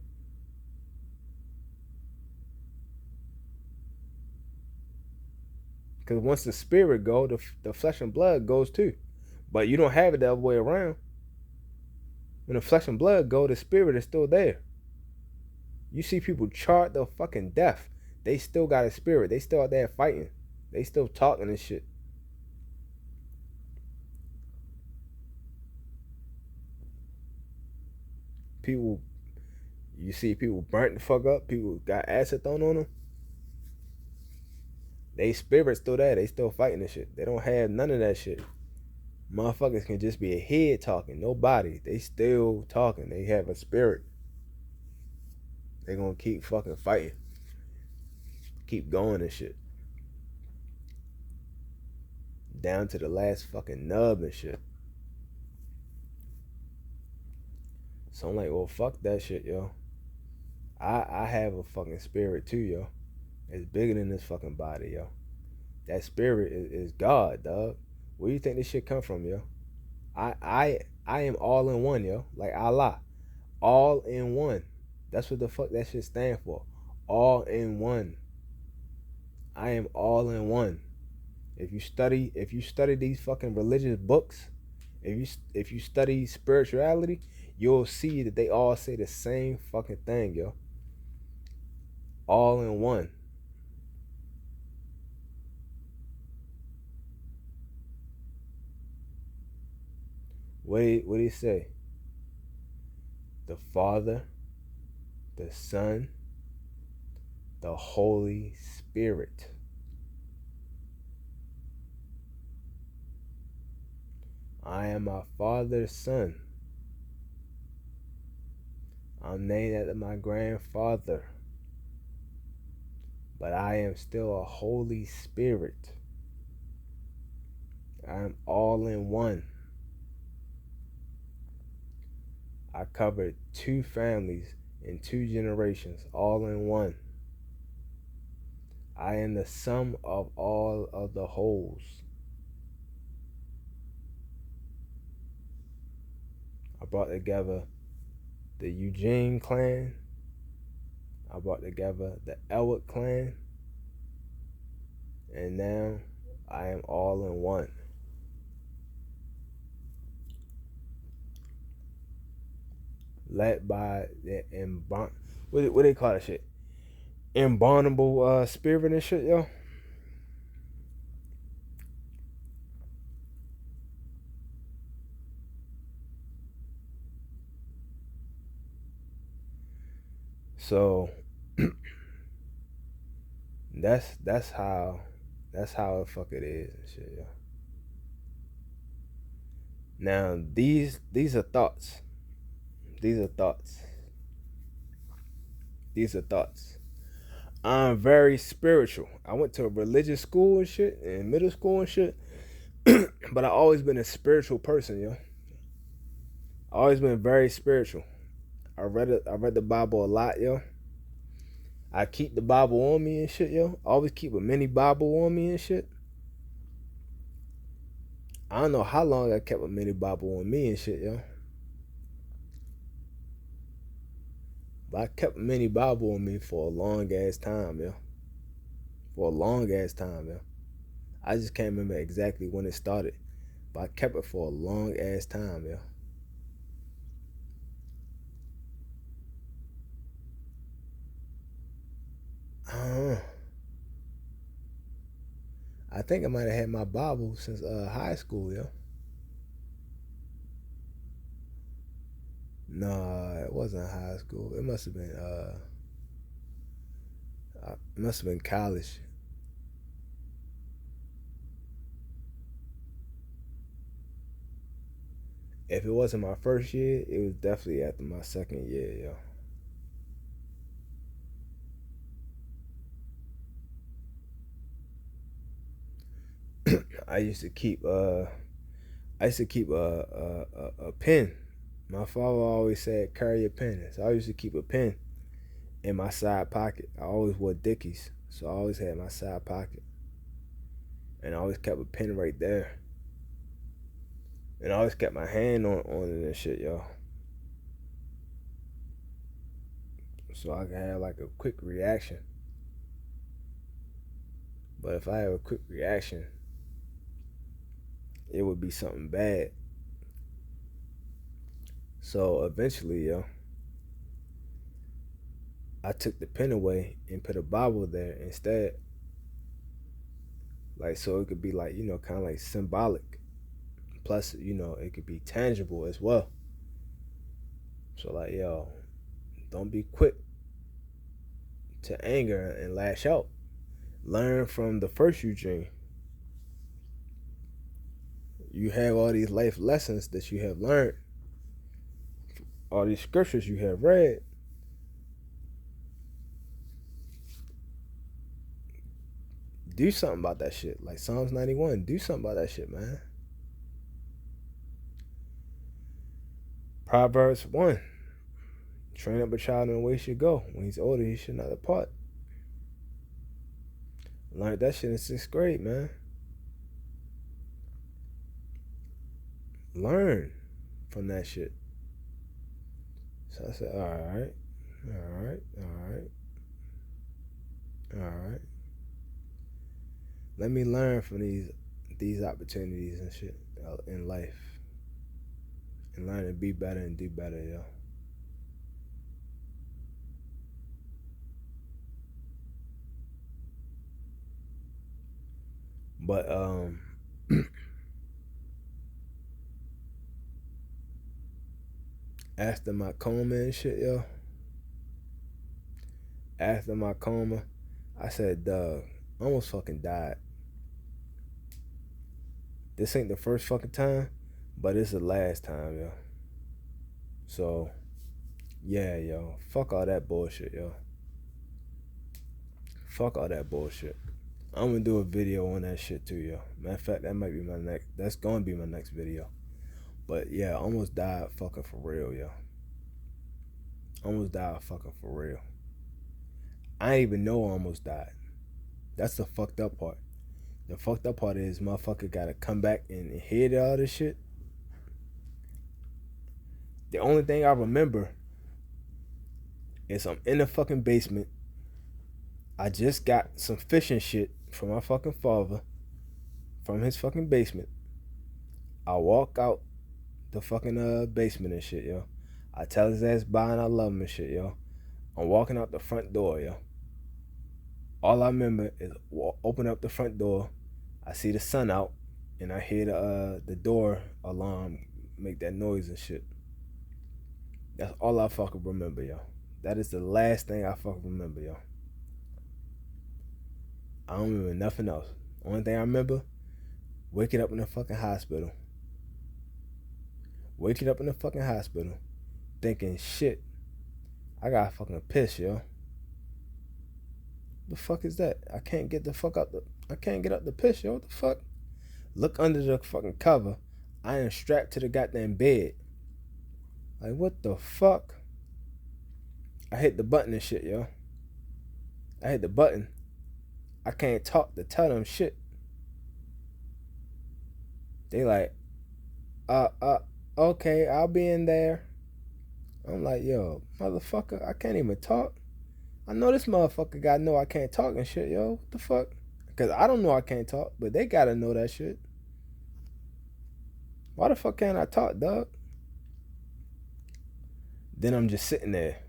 Because once the spirit go, the flesh and blood goes too. But you don't have it the other way around. When the flesh and blood go, the spirit is still there. You see people chart the fucking death. They still got a spirit. They still out there fighting. They still talking and shit. People, you see people burnt the fuck up. People got acid thrown on them. They spirit still there. They still fighting and shit. They don't have none of that shit. Motherfuckers can just be a head talking, no body. They still talking. They have a spirit. They gonna keep fucking fighting. Keep going and shit. Down to the last fucking nub and shit. So I'm like, well, fuck that shit, yo. I have a fucking spirit too, yo. It's bigger than this fucking body, yo. That spirit is God, dog. Where do you think this shit come from, yo? I am all in one, yo. Like Allah. All in one. That's what the fuck that shit stand for. All in one. I am all in one. If you study these fucking religious books, if you study spirituality, you'll see that they all say the same fucking thing, yo. All in one. What do you say? The Father, the Son, the Holy Spirit. I am my father's son. I'm named after my grandfather. But I am still a Holy Spirit. I am all in one. I covered 2 families in 2 generations, all in one. I am the sum of all of the wholes. I brought together the Eugene clan. I brought together the Elwood clan. And now I am all in one. Led by the what they call that shit? Inboundable spirit and shit, yo. So that's how the fuck it is and shit, yo. Now these are thoughts. These are thoughts. These are thoughts. I'm very spiritual. I went to a religious school and shit, in middle school and shit. But I always been a spiritual person, yo. I always been very spiritual. I read the Bible a lot, yo. I keep the Bible on me and shit, yo. I always keep a mini Bible on me and shit. I don't know how long I kept a mini Bible on me and shit, yo. But I kept a mini Bible on me for a long ass time, yo. For a long ass time, yo. I just can't remember exactly when it started. But I kept it for a long ass time, yo. I don't know. I think I might have had my Bible since high school, yo. Nah, it wasn't high school. It must have been it must have been college. If it wasn't my first year, it was definitely after my second year, yo. I used to keep a pen. My father always said carry a pen, so I used to keep a pen in my side pocket. I always wore Dickies, so I always had my side pocket, and I always kept a pen right there, and I always kept my hand on it and shit, yo. So I could have like a quick reaction. But if I have a quick reaction, it would be something bad. So eventually, yo, I took the pen away and put a Bible there instead. Like, so it could be like, kind of like symbolic. Plus, it could be tangible as well. So, like, yo, don't be quick to anger and lash out. Learn from the first Eugene. You have all these life lessons that you have learned, all these scriptures you have read. Do something about that shit. Like Psalms 91. Do something about that shit, man. Proverbs 1. Train up a child in the way he should go. When he's older, he should not depart. Learned that shit in 6th grade, man. Learn from that shit. So I said, alright. Let me learn from these opportunities and shit in life. And learn to be better and do better, yo. But after my coma and shit, yo. After my coma, I said, Doug, I almost fucking died. This ain't the first fucking time, but it's the last time, yo. So, yeah, yo. Fuck all that bullshit, yo. Fuck all that bullshit. I'm gonna do a video on that shit too, yo. Matter of fact, that might be my next. That's gonna be my next video. But yeah, I almost died fucking for real, yo. Almost died fucking for real. I didn't even know I almost died. That's the fucked up part. The fucked up part is motherfucker gotta come back and hear all this shit. The only thing I remember is I'm in the fucking basement. I just got some fishing shit from my fucking father from his fucking basement. I walk out the fucking basement and shit, yo. I tell his ass bye and I love him and shit, yo. I'm walking out the front door, yo. All I remember is open up the front door. I see the sun out, and I hear the door alarm make that noise and shit. That's all I fucking remember, yo. That is the last thing I fucking remember, yo. I don't remember nothing else. Only thing I remember, waking up in the fucking hospital. Waking up in the fucking hospital, thinking, shit, I gotta fucking piss, yo. The fuck is that? I can't get up the piss, yo. What the fuck? Look under the fucking cover. I am strapped to the goddamn bed. Like, what the fuck? I hit the button and shit, yo. I hit the button. I can't talk to tell them shit. They like, okay, I'll be in there. I'm like, yo, motherfucker, I can't even talk. I know this motherfucker gotta know I can't talk and shit, yo. What the fuck? Because I don't know I can't talk, but they gotta know that shit. Why the fuck can't I talk, dog? Then I'm just sitting there.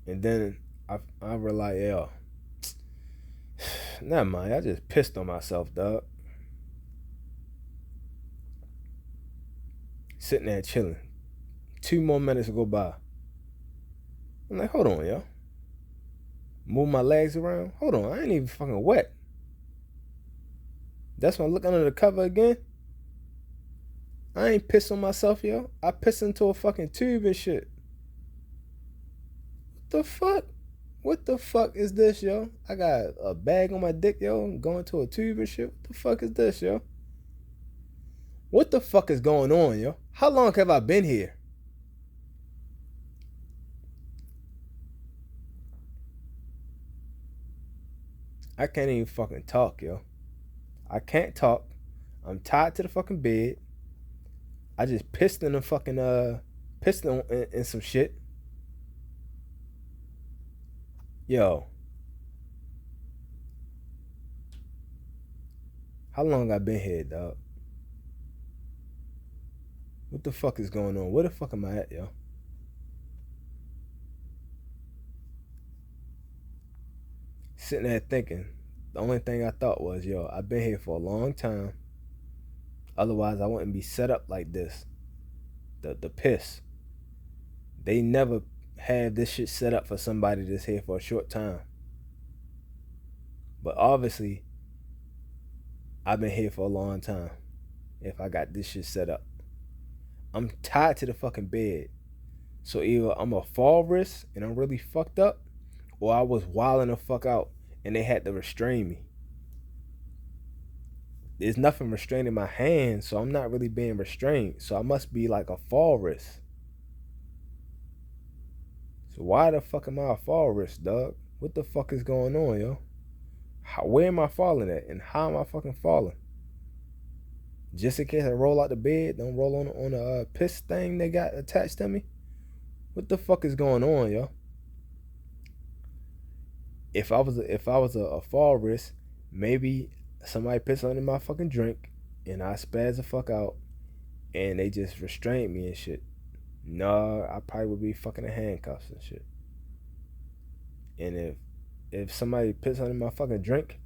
And then I realize, yo, never mind, I just pissed on myself, dog. Sitting there chilling. 2 more minutes go by. I'm like, hold on, yo. Move my legs around. Hold on, I ain't even fucking wet. That's when I look under the cover again. I ain't pissed on myself, yo. I pissed into a fucking tube and shit. What the fuck? What the fuck is this, yo? I got a bag on my dick, yo. I'm going to a tube and shit. What the fuck is this, yo? What the fuck is going on, yo? How long have I been here? I can't even fucking talk, yo. I can't talk. I'm tied to the fucking bed. I just pissed in the fucking pissed in some shit. Yo. How long I been here, dog? What the fuck is going on? Where the fuck am I at, yo? Sitting there thinking. The only thing I thought was, yo, I've been here for a long time. Otherwise, I wouldn't be set up like this. The piss. They never have this shit set up for somebody that's here for a short time. But obviously, I've been here for a long time. If I got this shit set up. I'm tied to the fucking bed. So either I'm a fall risk and I'm really fucked up, or I was wilding the fuck out and they had to restrain me. There's nothing restraining my hands, so I'm not really being restrained. So I must be like a fall risk. So why the fuck am I a fall risk, dog? What the fuck is going on, yo? Where am I falling at? And how am I fucking falling? Just in case I roll out the bed, don't roll on a piss thing they got attached to me? What the fuck is going on, yo? If I was a fall risk, maybe somebody pissed on my fucking drink and I spaz the fuck out and they just restrained me and shit. No, I probably would be fucking in handcuffs and shit. And if somebody pissed on my fucking drink,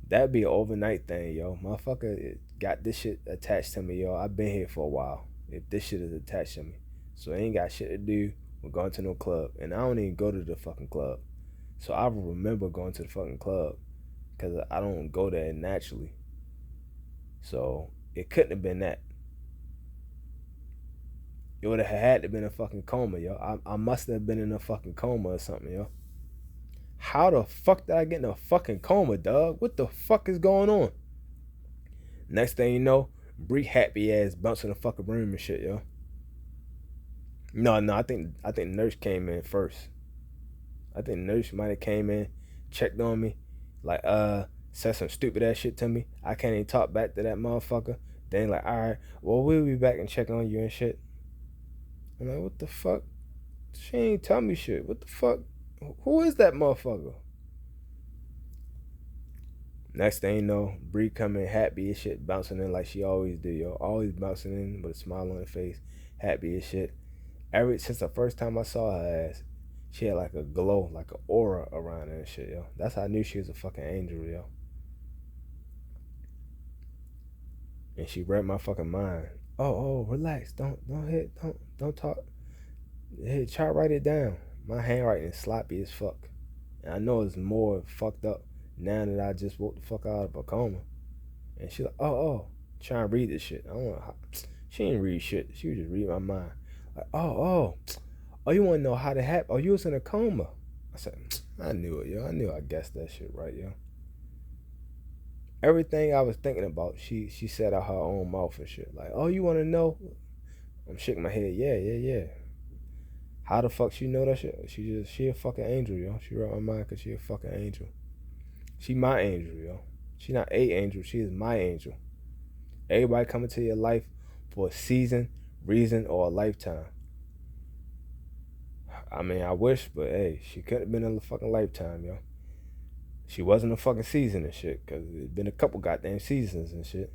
that'd be an overnight thing, yo. Motherfucker got this shit attached to me, yo. I've been here for a while. If this shit is attached to me. So I ain't got shit to do with going to no club. And I don't even go to the fucking club. So I remember going to the fucking club. Because I don't go there naturally. So it couldn't have been that. It would have had to been a fucking coma, yo. I must have been in a fucking coma or something, yo. How the fuck did I get in a fucking coma, dog? What the fuck is going on? Next thing you know, Bree happy ass bouncing the fucking room and shit, yo. No, I think the nurse came in first. I think the nurse might have came in, checked on me, like said some stupid ass shit to me. I can't even talk back to that motherfucker. Then like, alright, well we'll be back and check on you and shit. I'm like, what the fuck? She ain't tell me shit. What the fuck? Who is that motherfucker? Next thing you know, Bree coming happy as shit, bouncing in like she always do, yo. Always bouncing in with a smile on her face, happy as shit. Since the first time I saw her ass, she had like a glow, like an aura around her and shit, yo. That's how I knew she was a fucking angel, yo. And she read my fucking mind. Oh, relax. Don't talk. Hey, try to write it down. My handwriting is sloppy as fuck. And I know it's more fucked up now that I just woke the fuck out of a coma. And she like, oh, trying to read this shit. I don't know how. She didn't read shit. She was just reading my mind. Like, oh, you want to know how to happen? Oh, you was in a coma. I said, I knew it, yo. I knew I guessed that shit right, yo. Everything I was thinking about, she said out her own mouth and shit. Like, oh, you want to know? I'm shaking my head. Yeah. How the fuck she know that shit? She a fucking angel, yo. She read my mind because she a fucking angel. She my angel, yo. She not a angel. She is my angel. Everybody coming to your life for a season, reason, or a lifetime. I mean, I wish, but hey, she couldn't have been in a fucking lifetime, yo. She wasn't a fucking season and shit, because there's been a couple goddamn seasons and shit.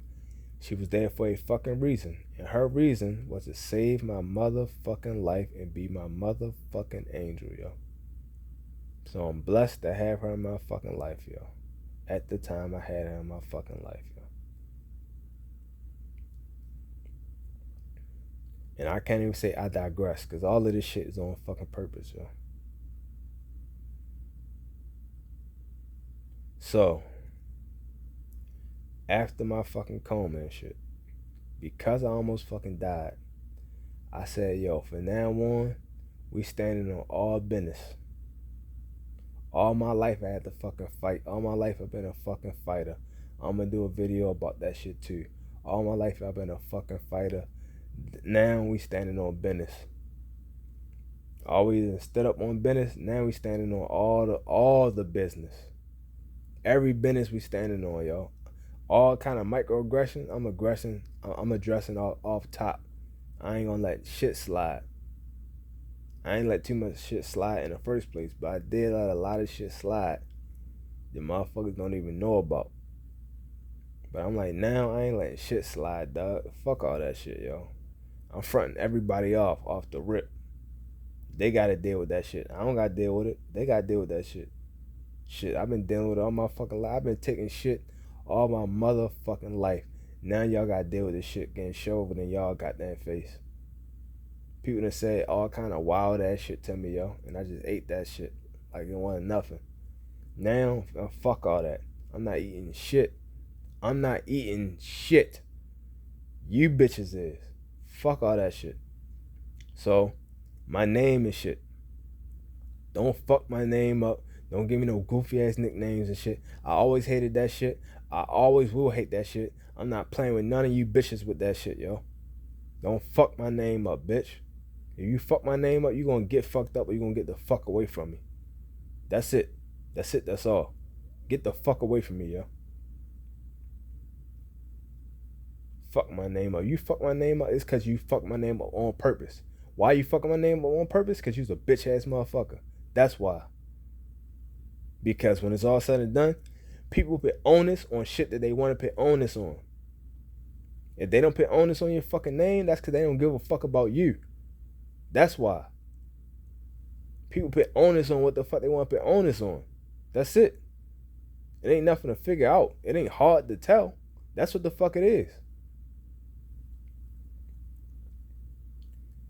She was there for a fucking reason. And her reason was to save my motherfucking life and be my motherfucking angel, yo. So I'm blessed to have her in my fucking life, yo. At the time I had her in my fucking life, yo. And I can't even say I digress, because all of this shit is on fucking purpose, yo. So, after my fucking coma and shit, because I almost fucking died, I said, yo, from now on, we standing on all business. All my life I had to fucking fight. All my life I've been a fucking fighter. I'm gonna do a video about that shit too. All my life I've been a fucking fighter. Now we standing on business. Always stood up on business. Now we standing on all the business. Every business we standing on, yo. All kind of microaggression, I'm addressing off top. I ain't gonna let shit slide. I ain't let too much shit slide in the first place, but I did let a lot of shit slide that motherfuckers don't even know about. But I'm like, now I ain't letting shit slide, dog. Fuck all that shit, yo. I'm fronting everybody off the rip. They gotta deal with that shit. I don't gotta deal with it. They gotta deal with that shit. Shit, I've been dealing with it all my fucking life. I've been taking shit all my motherfucking life. Now y'all gotta deal with this shit getting shoved in y'all goddamn face. People that say all kind of wild ass shit to me, yo, and I just ate that shit like it wasn't nothing. Now, fuck all that. I'm not eating shit. I'm not eating shit. You bitches is. Fuck all that shit. So, my name is shit. Don't fuck my name up. Don't give me no goofy ass nicknames and shit. I always hated that shit. I always will hate that shit. I'm not playing with none of you bitches with that shit, yo. Don't fuck my name up, bitch. If you fuck my name up, you gonna get fucked up or you gonna get the fuck away from me. That's it. That's it. That's all. Get the fuck away from me, yo. Fuck my name up. You fuck my name up, it's because you fuck my name up on purpose. Why you fucking my name up on purpose? Because you's a bitch ass motherfucker. That's why. Because when it's all said and done, people put onus on shit that they want to put onus on. If they don't put onus on your fucking name, that's because they don't give a fuck about you. That's why. People put onus on what the fuck they want to put onus on. That's it. It ain't nothing to figure out. It ain't hard to tell. That's what the fuck it is.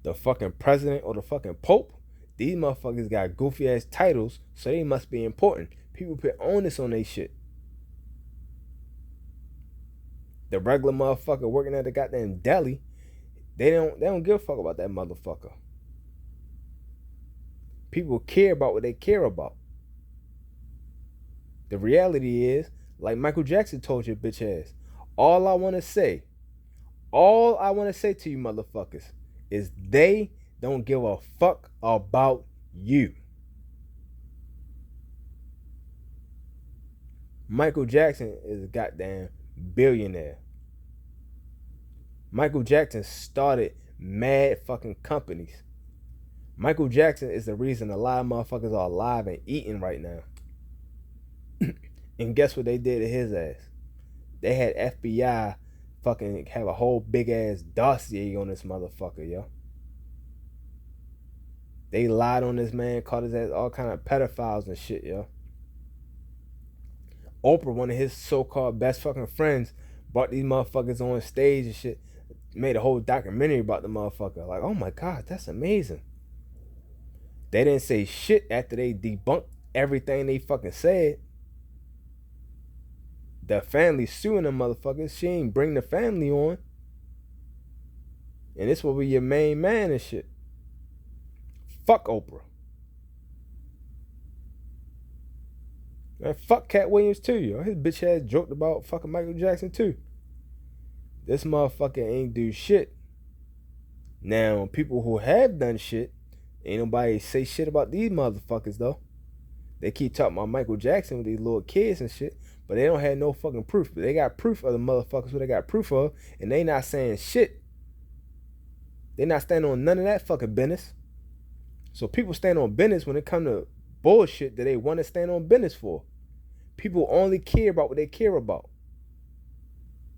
The fucking president or the fucking pope, these motherfuckers got goofy ass titles, so they must be important. People put onus on they shit. The regular motherfucker working at the goddamn deli, they don't give a fuck about that motherfucker. People care about what they care about. The reality is, like Michael Jackson told your bitch ass, all I want to say to you motherfuckers is they don't give a fuck about you. Michael Jackson is a goddamn billionaire. Michael Jackson started mad fucking companies. Michael Jackson is the reason a lot of motherfuckers are alive and eating right now. And guess what they did to his ass? They had FBI fucking have a whole big ass dossier on this motherfucker, yo. They lied on this man, called his ass all kind of pedophiles and shit, yo. Oprah, one of his so-called best fucking friends, brought these motherfuckers on stage and shit, made a whole documentary about the motherfucker. Like, oh my God, that's amazing. They didn't say shit after they debunked everything they fucking said. The family suing them motherfuckers. She ain't bring the family on. And this will be your main man and shit. Fuck Oprah. Man, fuck Cat Williams too, yo. His bitch ass joked about fucking Michael Jackson too. This motherfucker ain't do shit. Now, people who have done shit, ain't nobody say shit about these motherfuckers though. They keep talking about Michael Jackson with these little kids and shit, but they don't have no fucking proof. But they got proof of the motherfuckers who they got proof of, and they not saying shit. They not standing on none of that fucking business. So people stand on business when it come to bullshit that they want to stand on business for. People only care about what they care about.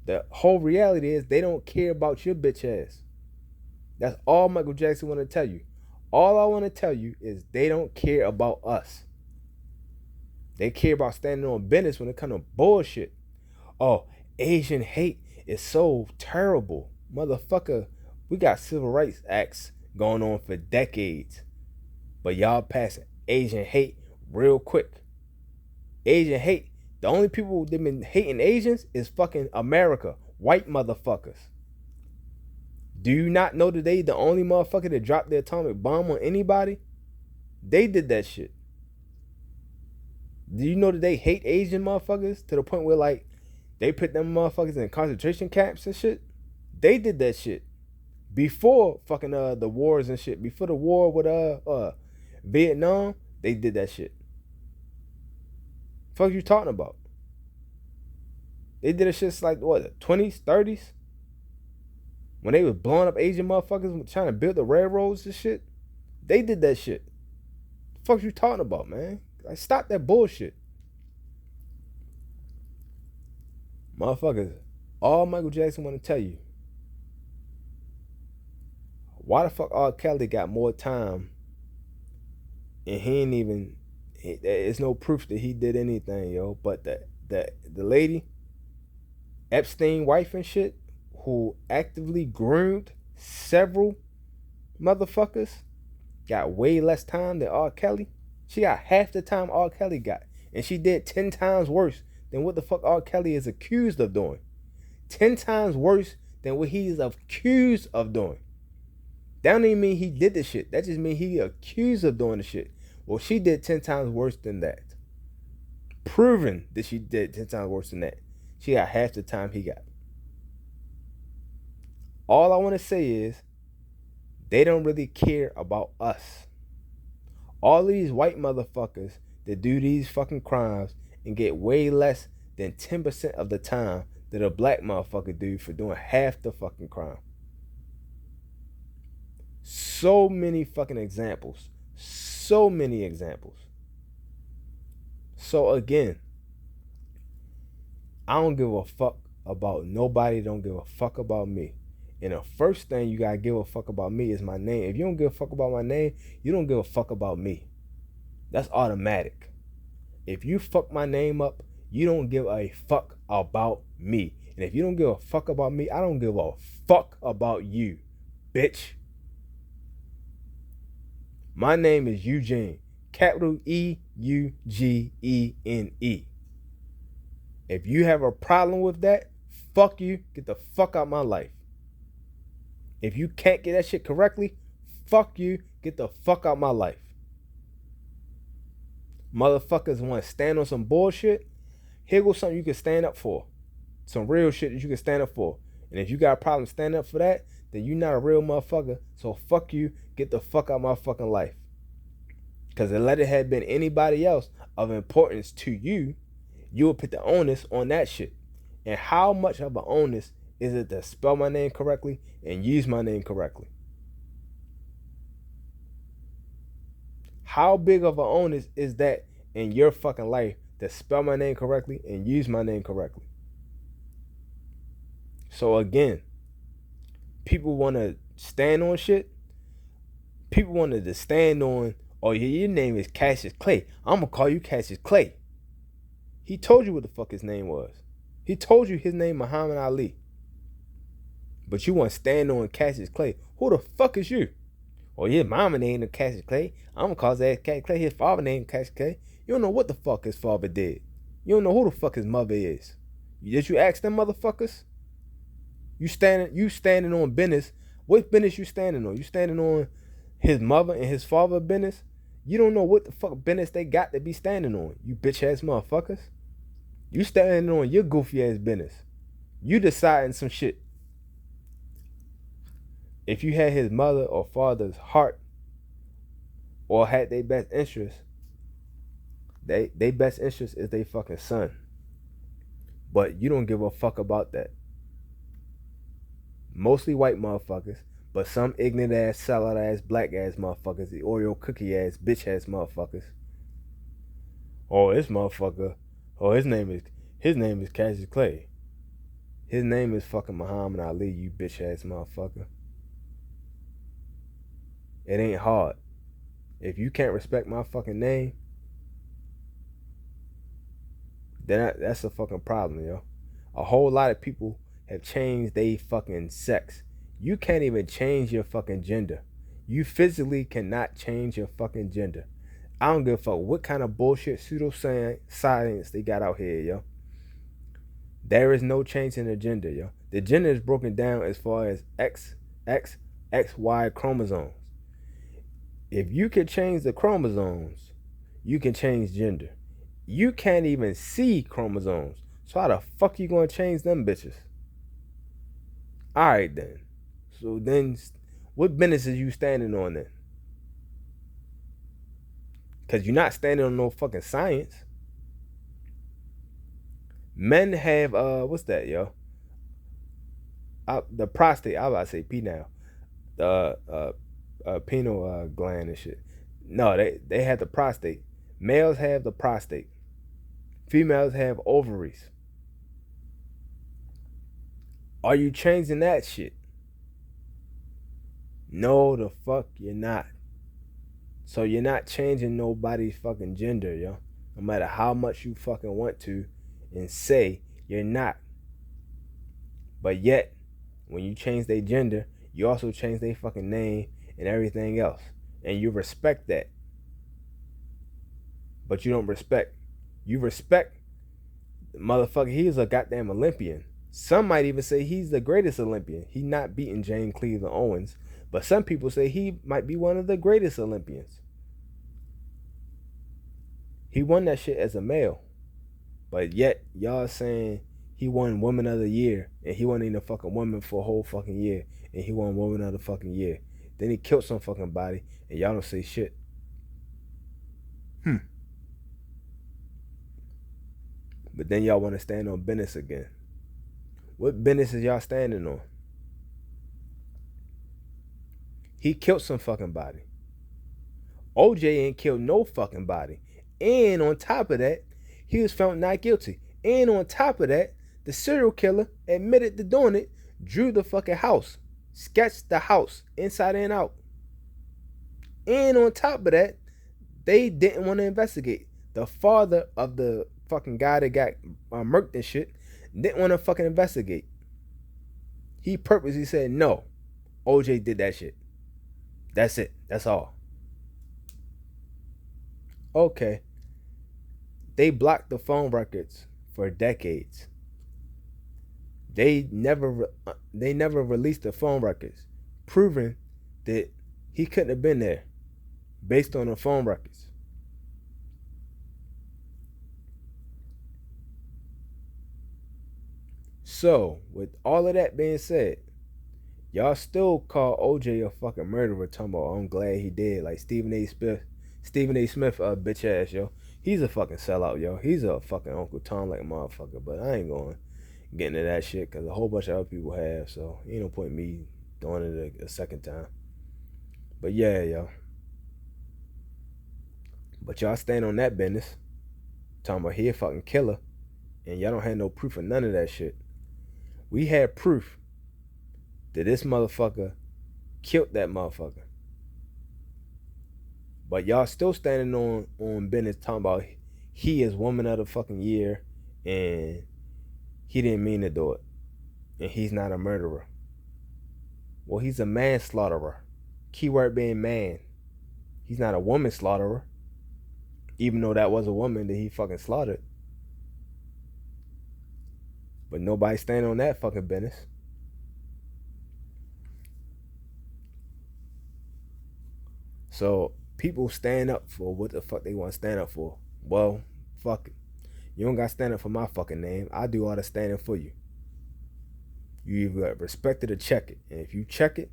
The whole reality is they don't care about your bitch ass. That's all Michael Jackson want to tell you. All I want to tell you is they don't care about us. They care about standing on business when it comes to bullshit. Oh, Asian hate is so terrible. Motherfucker, We got civil rights acts going on for decades. But y'all passing Asian hate real quick. Asian hate. The only people that been hating Asians is fucking America. White motherfuckers. Do you not know that they the only motherfucker that dropped the atomic bomb on anybody? They did that shit. Do you know that they hate Asian motherfuckers to the point where like they put them motherfuckers in concentration camps and shit? They did that shit. Before fucking the wars and shit. Before the war with Vietnam, they did that shit. Fuck you talking about? They did a shit like what, 20s, 30s? When they was blowing up Asian motherfuckers trying to build the railroads and shit. They did that shit. The fuck you talking about, man? Like, stop that bullshit. Motherfuckers, all Michael Jackson want to tell you. Why the fuck R. Kelly got more time and he ain't even, it's no proof that he did anything, yo. But the lady, Epstein wife and shit, who actively groomed several motherfuckers, got way less time than R. Kelly. She got half the time R. Kelly got. And she did 10 times worse than what the fuck R. Kelly is accused of doing. 10 times worse than what he's accused of doing. That don't even mean he did the shit. That just means he accused of doing the shit. Well, she did 10 times worse than that. Proven that she did 10 times worse than that. She got half the time he got. All I want to say is, they don't really care about us. All these white motherfuckers that do these fucking crimes and get way less than 10% of the time that a black motherfucker do for doing half the fucking crime. So many fucking examples. So many examples. So again, I don't give a fuck about nobody. Don't give a fuck about me. And the first thing you gotta give a fuck about me is my name. If you don't give a fuck about my name, you don't give a fuck about me. That's automatic. If you fuck my name up, you don't give a fuck about me. And if you don't give a fuck about me, I don't give a fuck about you, bitch. My name is Eugene. Capital E-U-G-E-N-E. If you have a problem with that, fuck you. Get the fuck out of my life. If you can't get that shit correctly, fuck you. Get the fuck out of my life. Motherfuckers want to stand on some bullshit. Here goes something you can stand up for. Some real shit that you can stand up for. And if you got a problem standing up for that, then you're not a real motherfucker. So fuck you. Get the fuck out of my fucking life. Because let it have been anybody else of importance to you, you will put the onus on that shit. And how much of an onus is it to spell my name correctly and use my name correctly? How big of an onus is that in your fucking life to spell my name correctly and use my name correctly? So again, people want to stand on shit. People wanted to stand on, oh yeah, your name is Cassius Clay. I'm going to call you Cassius Clay. He told you what the fuck his name was. He told you his name Muhammad Ali. But you want to stand on Cassius Clay. Who the fuck is you? Oh, his mama named Cassius Clay. I'm going to call that Cassius Clay. His father named Cassius Clay. You don't know what the fuck his father did. You don't know who the fuck his mother is. Did you ask them motherfuckers? You standing on business. What business you standing on? You standing on his mother and his father business? You don't know what the fuck business they got to be standing on, you bitch ass motherfuckers. You standing on your goofy ass business. You deciding some shit. If you had his mother or father's heart or had their best interest, they best interest is their fucking son. But you don't give a fuck about that. Mostly white motherfuckers, but some ignorant ass, salad ass, black ass motherfuckers, the Oreo cookie ass, bitch ass motherfuckers. Oh, this motherfucker, oh, his name is Cassius Clay. His name is fucking Muhammad Ali, you bitch ass motherfucker. It ain't hard. If you can't respect my fucking name, then that's a fucking problem, yo. A whole lot of people have changed their fucking sex. You can't even change your fucking gender. You physically cannot change your fucking gender. I don't give a fuck what kind of bullshit pseudoscience they got out here, yo. There is no change in the gender, yo. The gender is broken down as far as X, X, XY chromosomes. If you can change the chromosomes, you can change gender. You can't even see chromosomes. So how the fuck you gonna change them bitches? Alright then. So then what business is you standing on then? Cause you're not standing on no fucking science. Men have what's that, yo? The prostate. I was about to say P now. The penile gland and shit. No, they have the prostate. Males have the prostate. Females have ovaries. Are you changing that shit? No, the fuck you're not. So you're not changing nobody's fucking gender, yo. No matter how much you fucking want to and say you're not. But yet, when you change their gender, you also change their fucking name and everything else. And you respect that. But you don't respect. You respect the motherfucker. He is a goddamn Olympian. Some might even say he's the greatest Olympian. He not beating James Cleveland Owens. But some people say he might be one of the greatest Olympians. He won that shit as a male. But yet, y'all saying he won Woman of the Year. And he wasn't even a fucking woman for a whole fucking year. And he won Woman of the fucking Year. Then he killed some fucking body. And y'all don't say shit. But then y'all want to stand on business again. What business is y'all standing on? He killed some fucking body. OJ ain't killed no fucking body. And on top of that, he was found not guilty. And on top of that, the serial killer admitted to doing it, drew the fucking house, sketched the house inside and out. And on top of that, they didn't want to investigate. The father of the fucking guy that got murked and shit didn't want to fucking investigate. He purposely said, no, OJ did that shit. That's it. That's all. Okay. They blocked the phone records for decades. They never released the phone records, proving that he couldn't have been there based on the phone records. So, with all of that being said, y'all still call OJ a fucking murderer, talking about, I'm glad he did. Like Stephen A. Smith, bitch ass, yo. He's a fucking sellout, yo. He's a fucking Uncle Tom like a motherfucker. But I ain't going to get into that shit because a whole bunch of other people have. So, ain't no point in me doing it a second time. But yeah, yo. But y'all stand on that business, talking about he a fucking killer, and y'all don't have no proof of none of that shit. We had proof that this motherfucker killed that motherfucker. But y'all still standing on business talking about he is Woman of the fucking Year and he didn't mean to do it. And he's not a murderer. Well, he's a manslaughterer. Keyword being man. He's not a woman slaughterer. Even though that was a woman that he fucking slaughtered. But nobody standing on that fucking business. So people stand up for what the fuck they want to stand up for. Well, fuck it. You don't got to stand up for my fucking name. I do all the standing for you. You either respect it or check it. And if you check it,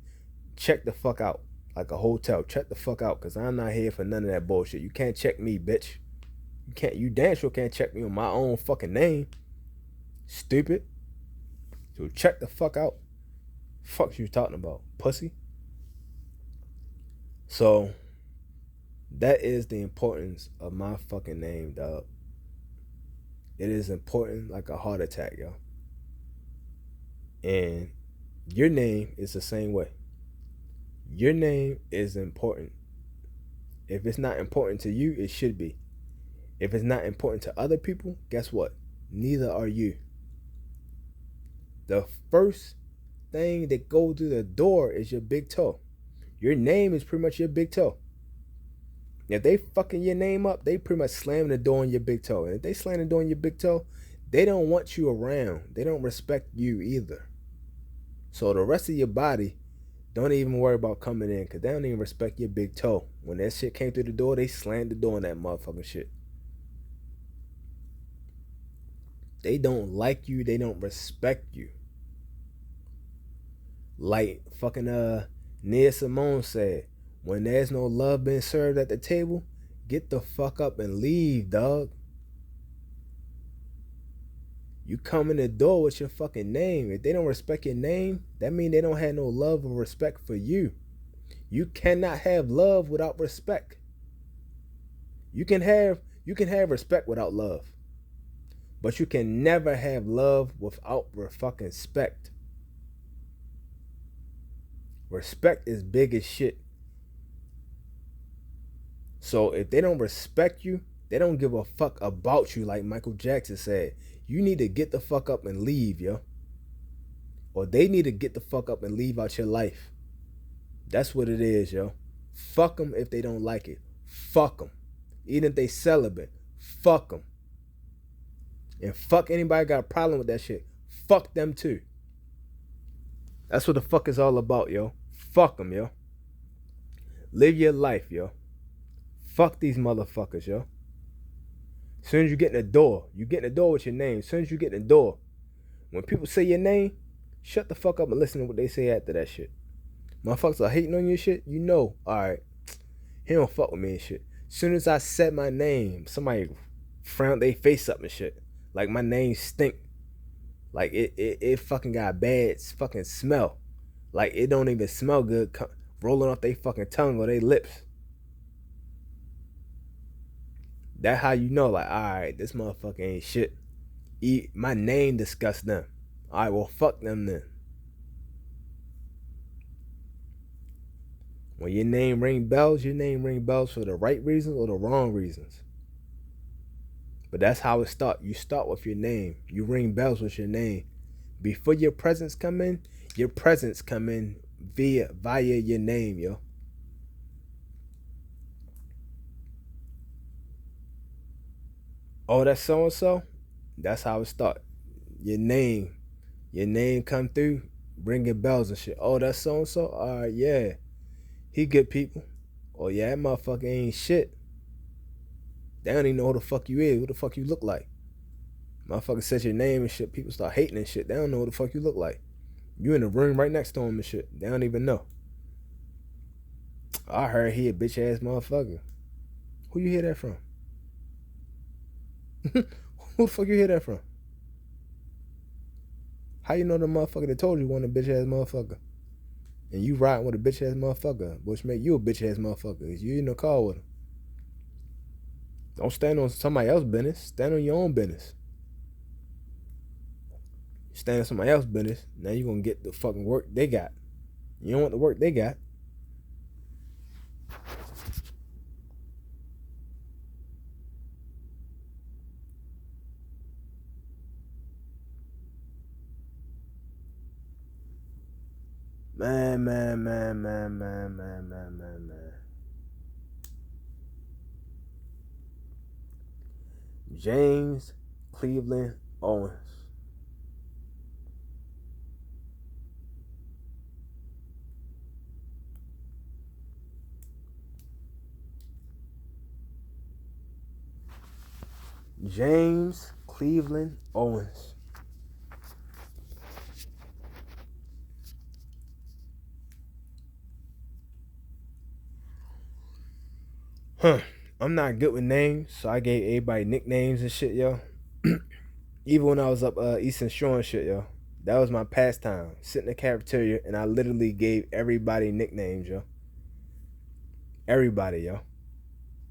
check the fuck out. Like a hotel. Check the fuck out. Because I'm not here for none of that bullshit. You can't check me, bitch. You damn sure can't check me on my own fucking name. Stupid. So check the fuck out. Fuck you talking about, pussy. So that is the importance of my fucking name, dog. It is important like a heart attack, yo. And your name is the same way. Your name is important. If it's not important to you, it should be. If it's not important to other people, guess what? Neither are you. The first thing that goes through the door is your big toe. Your name is pretty much your big toe. If they fucking your name up, they pretty much slam the door on your big toe. And if they slam the door on your big toe, they don't want you around. They don't respect you either. So the rest of your body, don't even worry about coming in, because they don't even respect your big toe. When that shit came through the door, they slammed the door on that motherfucking shit. They don't like you. They don't respect you. Like fucking Nia Simone said, when there's no love being served at the table, get the fuck up and leave, dog. You come in the door with your fucking name. If they don't respect your name, that means they don't have no love or respect for you. You cannot have love without respect. You can have respect without love. But you can never have love without fucking respect. Respect is big as shit. So if they don't respect you, they don't give a fuck about you, like Michael Jackson said. You need to get the fuck up and leave, yo. Or they need to get the fuck up and leave out your life. That's what it is, yo. Fuck them if they don't like it. Fuck them. Even if they celibate. Fuck them. And fuck anybody got a problem with that shit. Fuck them too. That's what the fuck is all about, yo. Fuck them, yo. Live your life, yo. Fuck these motherfuckers, yo. As soon as you get in the door, you get in the door with your name. As soon as you get in the door, when people say your name, shut the fuck up and listen to what they say after that shit. Motherfuckers are hating on your shit, you know, alright, he don't fuck with me and shit. As soon as I said my name, somebody frowned their face up and shit. Like my name stink. Like it fucking got bad fucking smell. Like it don't even smell good rolling off their fucking tongue or their lips. That's how you know, like, alright, this motherfucker ain't shit. My name disgusts them. Alright, well, fuck them then. When your name ring bells for the right reasons or the wrong reasons. But that's how it starts. You start with your name. You ring bells with your name. Before your presence come in via your name, yo. Oh, that's so-and-so? That's how it start. Your name come through, ringing bells and shit. Oh, that's so-and-so? Alright, yeah. He good people. Oh, yeah, that motherfucker ain't shit. They don't even know who the fuck you is, what the fuck you look like. Motherfucker says your name and shit, people start hating and shit. They don't know what the fuck you look like. You in the room right next to him and shit. They don't even know. I heard he a bitch ass motherfucker. Who you hear that from? Who the fuck you hear that from? How you know the motherfucker that told you wasn't a bitch ass motherfucker? And you riding with a bitch ass motherfucker, which make you a bitch ass motherfucker, cause you in the car with him. Don't stand on somebody else's business. Stand on your own business. Stand on somebody else's business. Now you gonna get the fucking work they got. You don't want the work they got. Man. James Cleveland Owens. James Cleveland Owens. I'm not good with names, so I gave everybody nicknames and shit, yo. Even when I was up Eastern Shore and shit, yo. That was my pastime. Sit in the cafeteria and I literally gave everybody nicknames, yo. Everybody, yo.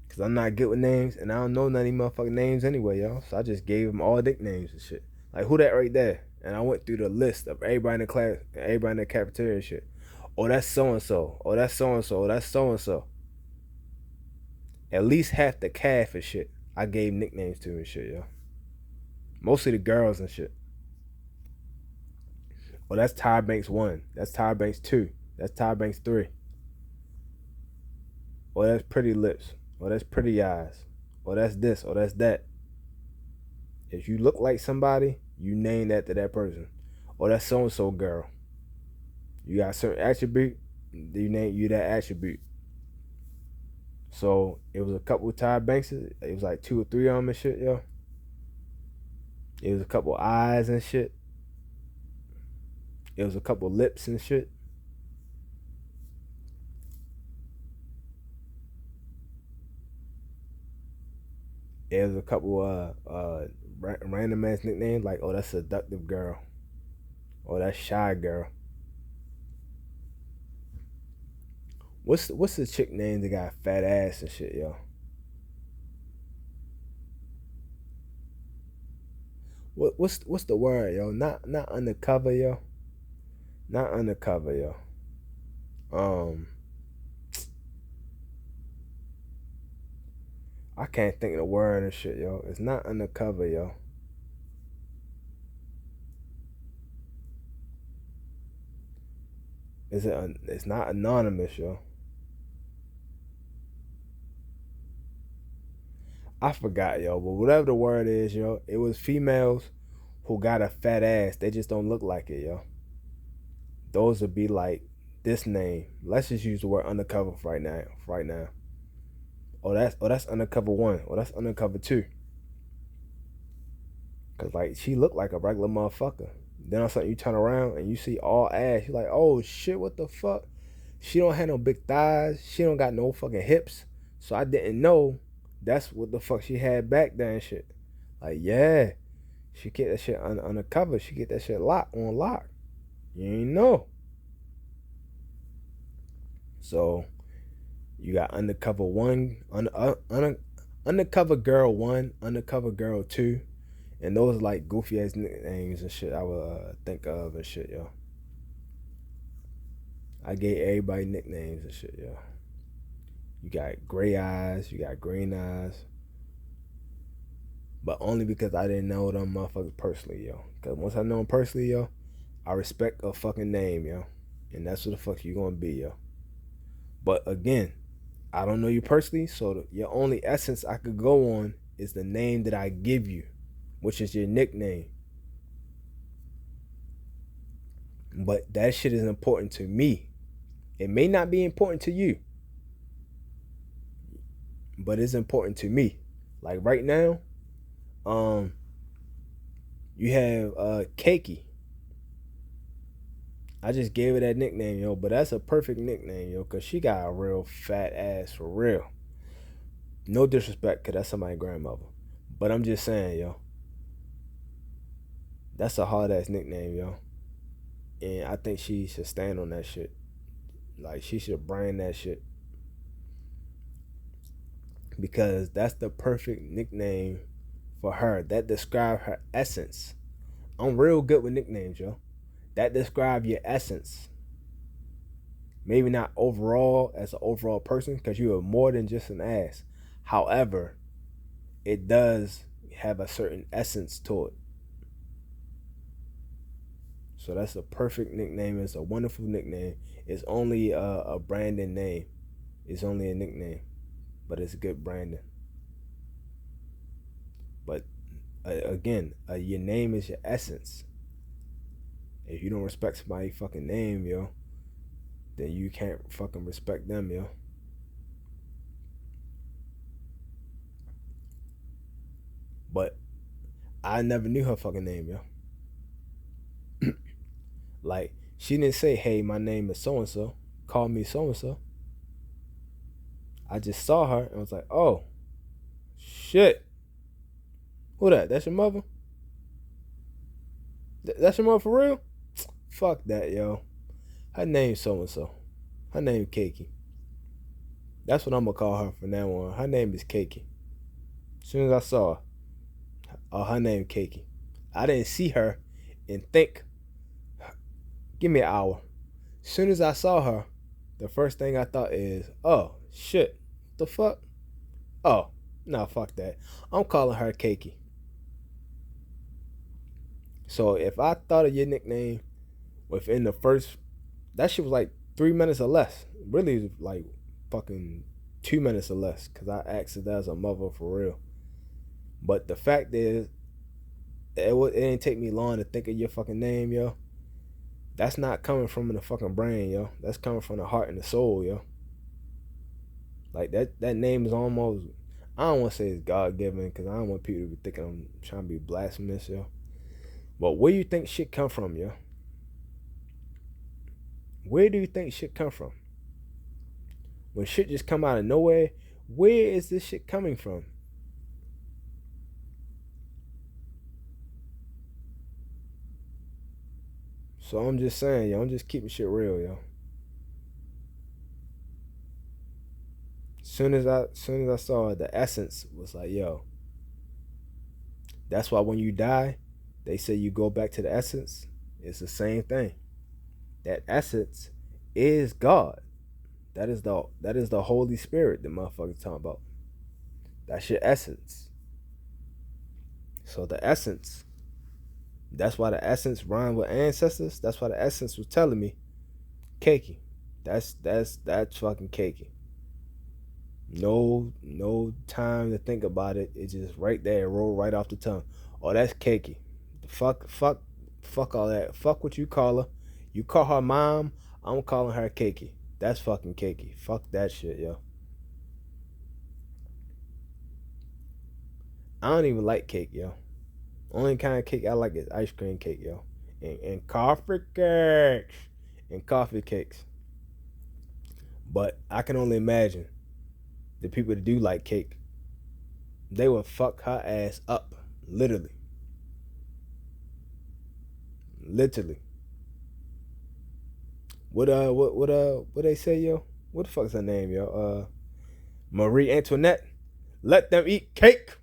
Cause I'm not good with names and I don't know none of these motherfucking names anyway, yo. So I just gave them all nicknames and shit. Like, who that right there? And I went through the list of everybody in the class, everybody in the cafeteria and shit. Oh, that's so-and-so. Oh, that's so-and-so. Oh, that's so-and-so. At least half the calf and shit I gave nicknames to and shit, yo. Mostly the girls and shit. Or that's Tyra Banks 1. That's Tyra Banks 2. That's Tyra Banks 3. Or that's pretty lips. Or that's pretty eyes. Or that's this. Or that's that. If you look like somebody, you name that to that person. Or that's so and so girl. You got a certain attribute, you name you that attribute. So it was a couple of Tyra Bankses. It was like 2 or 3 of them and shit, yo. It was a couple of eyes and shit. It was a couple of lips and shit. It was a couple random ass nicknames like, oh, that's seductive girl. Oh, that's shy girl. What's the chick name that got fat ass and shit, yo? What's the word, yo? Not undercover, yo. Not undercover, yo. Um, I can't think of the word and shit, yo. It's not undercover, yo. It's not anonymous, yo. I forgot, yo. But whatever the word is, yo, it was females who got a fat ass. They just don't look like it, yo. Those would be like this name. Let's just use the word undercover for right now. Right now. Oh, that's undercover 1. Oh, that's undercover 2. Cause like she looked like a regular motherfucker. Then all of a sudden you turn around and you see all ass. You're like, oh shit, what the fuck? She don't have no big thighs. She don't got no fucking hips. So I didn't know that's what the fuck she had back there and shit. Like, yeah, she get that shit undercover. She get that shit on lock. You ain't know. So you got undercover 1, undercover girl 1, undercover girl 2, and those like goofy ass nicknames and shit I would think of and shit, yo. I gave everybody nicknames and shit, yo. You got gray eyes, you got green eyes, but only because I didn't know them motherfuckers personally, yo. Cause once I know them personally, yo, I respect a fucking name, yo, and that's what the fuck you gonna be, yo. But again, I don't know you personally, so your only essence I could go on is the name that I give you, which is your nickname. But that shit is important to me. It may not be important to you, but it's important to me. Like right now, you have Cakey. I just gave her that nickname, yo, but that's a perfect nickname, yo, cause she got a real fat ass for real. No disrespect, cause that's somebody's grandmother. But I'm just saying, yo, that's a hard ass nickname, yo. And I think she should stand on that shit. Like she should brand that shit. Because that's the perfect nickname for her. That describes her essence. I'm real good with nicknames, yo. That describes your essence. Maybe not overall as an overall person, because you are more than just an ass. However, it does have a certain essence to it. So that's a perfect nickname. It's a wonderful nickname. It's only a branding name. It's only a nickname, but it's good branding. But again, your name is your essence. If you don't respect somebody's fucking name, yo, then you can't fucking respect them, yo. But I never knew her fucking name, yo. Like, she didn't say, hey, my name is so and so. Call me so and so. I just saw her and was like, oh, shit. Who that? That's your mother? That's your mother for real? Fuck that, yo. Her name's so and so. Her name Cakey. That's what I'm gonna call her from now on. Her name is Cakey. As soon as I saw her, her name Cakey. I didn't see her and think, give me an hour. As soon as I saw her, the first thing I thought is, oh, shit. What the fuck? Oh, no, fuck that. I'm calling her Cakey. So if I thought of your nickname within the first, that shit was like 3 minutes or less. Really, like fucking 2 minutes or less. Cause I asked if that was a mother for real. But the fact is, it didn't take me long to think of your fucking name, yo. That's not coming from the fucking brain, yo. That's coming from the heart and the soul, yo. Like that name is almost, I don't want to say it's God given because I don't want people to be thinking I'm trying to be blasphemous, yo. But where do you think shit come from, yo? Where do you think shit come from? When shit just come out of nowhere, where is this shit coming from? So I'm just saying, yo, I'm just keeping shit real, yo. Soon as I saw it, the essence was like, yo, that's why when you die, they say you go back to the essence. It's the same thing. That essence is God. That is the Holy Spirit that motherfuckers talking about. That's your essence. So the essence, that's why the essence rhymed with ancestors. That's why the essence was telling me, cakey. That's fucking cakey. No time to think about it. It's just right there, roll right off the tongue. Oh, that's cakey. Fuck all that. Fuck what you call her. You call her mom, I'm calling her cakey. That's fucking cakey. Fuck that shit, yo. I don't even like cake, yo. Only kind of cake I like is ice cream cake, yo. And coffee cakes. And coffee cakes. But I can only imagine the people that do like cake, they would fuck her ass up. Literally. Literally. What they say, yo? What the fuck's her name, yo? Marie Antoinette. Let them eat cake.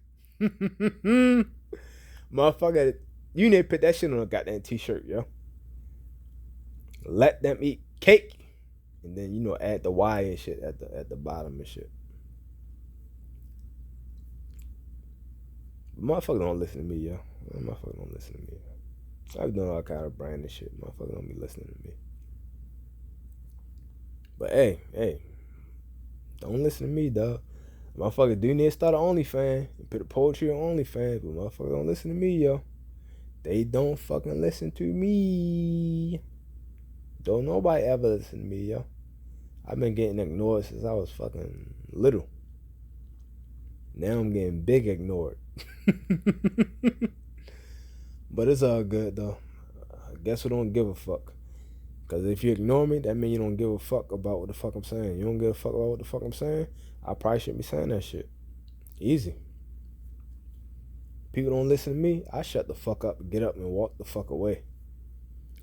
Motherfucker, you need to put that shit on a goddamn t-shirt, yo. Let them eat cake. And then, add the Y and shit at the bottom and shit. Motherfucker don't listen to me, yo. Motherfucker don't listen to me. I've done all kind of brand and shit. Motherfucker don't be listening to me. But hey, don't listen to me, dog. Motherfucker do need to start an OnlyFans and put a poetry on OnlyFans, but motherfucker don't listen to me, yo. They don't fucking listen to me. Don't nobody ever listen to me, yo. I've been getting ignored since I was fucking little. Now I'm getting big ignored. But it's all good, though. I guess we don't give a fuck. Because if you ignore me, that means you don't give a fuck about what the fuck I'm saying. You don't give a fuck about what the fuck I'm saying, I probably shouldn't be saying that shit. Easy. People don't listen to me, I shut the fuck up, get up, and walk the fuck away.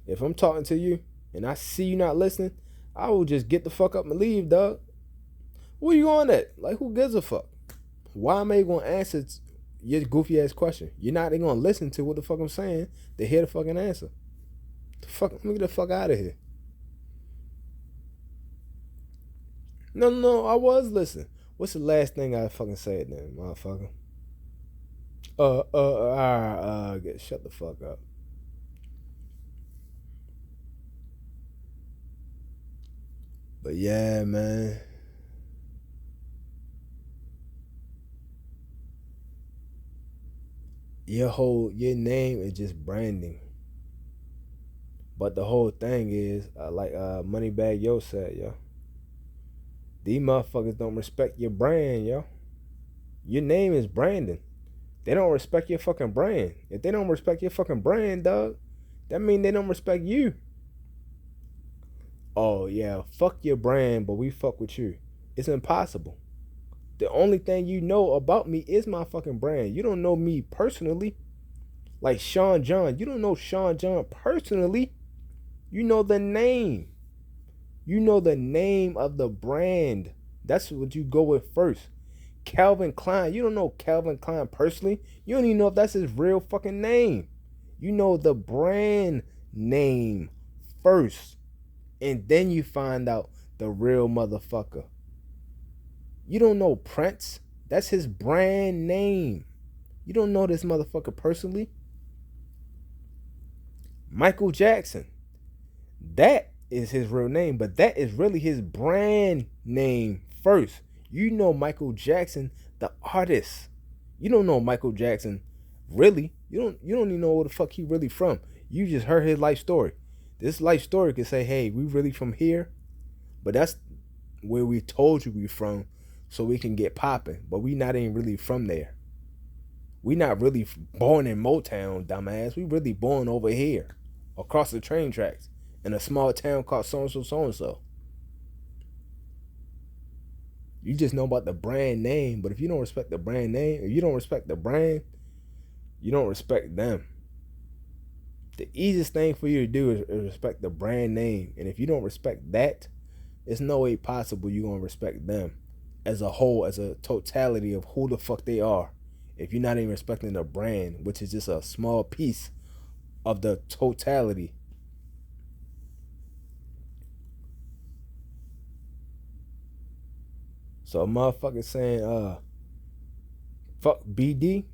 If I'm talking to you, and I see you not listening, I will just get the fuck up and leave, dog. Where you going at? Like, who gives a fuck? Why am I going to answer your goofy ass question? You're not even going to listen to what the fuck I'm saying to hear the fucking answer. The fuck, let me get the fuck out of here. No, I was listening. What's the last thing I fucking said then, motherfucker? Shut the fuck up. But yeah, man. Your name is just branding. But the whole thing is, like Moneybag Yo said, yo. These motherfuckers don't respect your brand, yo. Your name is branding. They don't respect your fucking brand. If they don't respect your fucking brand, dog, that means they don't respect you. Oh, yeah, fuck your brand, but we fuck with you. It's impossible. The only thing you know about me is my fucking brand. You don't know me personally. Like Sean John. You don't know Sean John personally. You know the name. You know the name of the brand. That's what you go with first. Calvin Klein. You don't know Calvin Klein personally. You don't even know if that's his real fucking name. You know the brand name first. And then you find out the real motherfucker. You don't know Prince. That's his brand name. You don't know this motherfucker personally. Michael Jackson. That is his real name, but that is really his brand name first. You know Michael Jackson, the artist. You don't know Michael Jackson really. You don't even know where the fuck he really from. You just heard his life story. This life story could say, hey, we really from here, but that's where we told you we from so we can get popping. But we not even really from there. We not really born in Motown, dumbass. We really born over here, across the train tracks, in a small town called so and so, so and so. You just know about the brand name, but if you don't respect the brand name, if you don't respect the brand, you don't respect them. The easiest thing for you to do is respect the brand name, and if you don't respect that, it's no way possible you're gonna respect them as a whole, as a totality of who the fuck they are. If you're not even respecting the brand, which is just a small piece of the totality. So a motherfucker saying, fuck BD.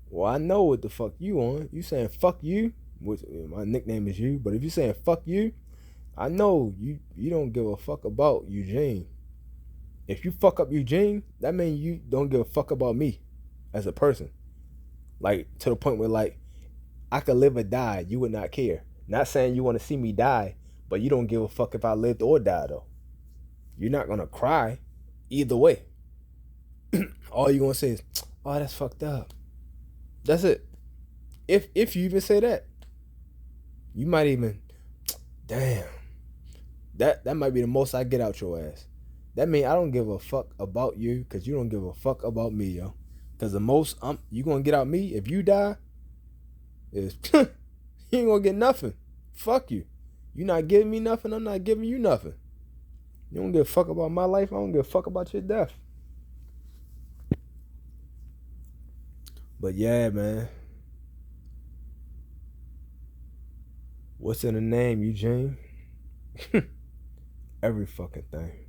Well, I know what the fuck you on. You saying fuck you, which my nickname is you, but if you saying fuck you, I know you don't give a fuck about Eugene. If you fuck up Eugene, that means you don't give a fuck about me as a person. Like, to the point where, like, I could live or die, you would not care. Not saying you want to see me die, but you don't give a fuck if I lived or died, though. You're not gonna cry either way. All you're gonna say is, oh, that's fucked up. That's it. If you even say that, you might even, damn. That might be the most I get out your ass. That means I don't give a fuck about you because you don't give a fuck about me, yo. Because the most you gonna get out me if you die is you ain't gonna get nothing. Fuck you. You not giving me nothing, I'm not giving you nothing. You don't give a fuck about my life, I don't give a fuck about your death. But yeah, man. What's in the name, Eugene? Every fucking thing.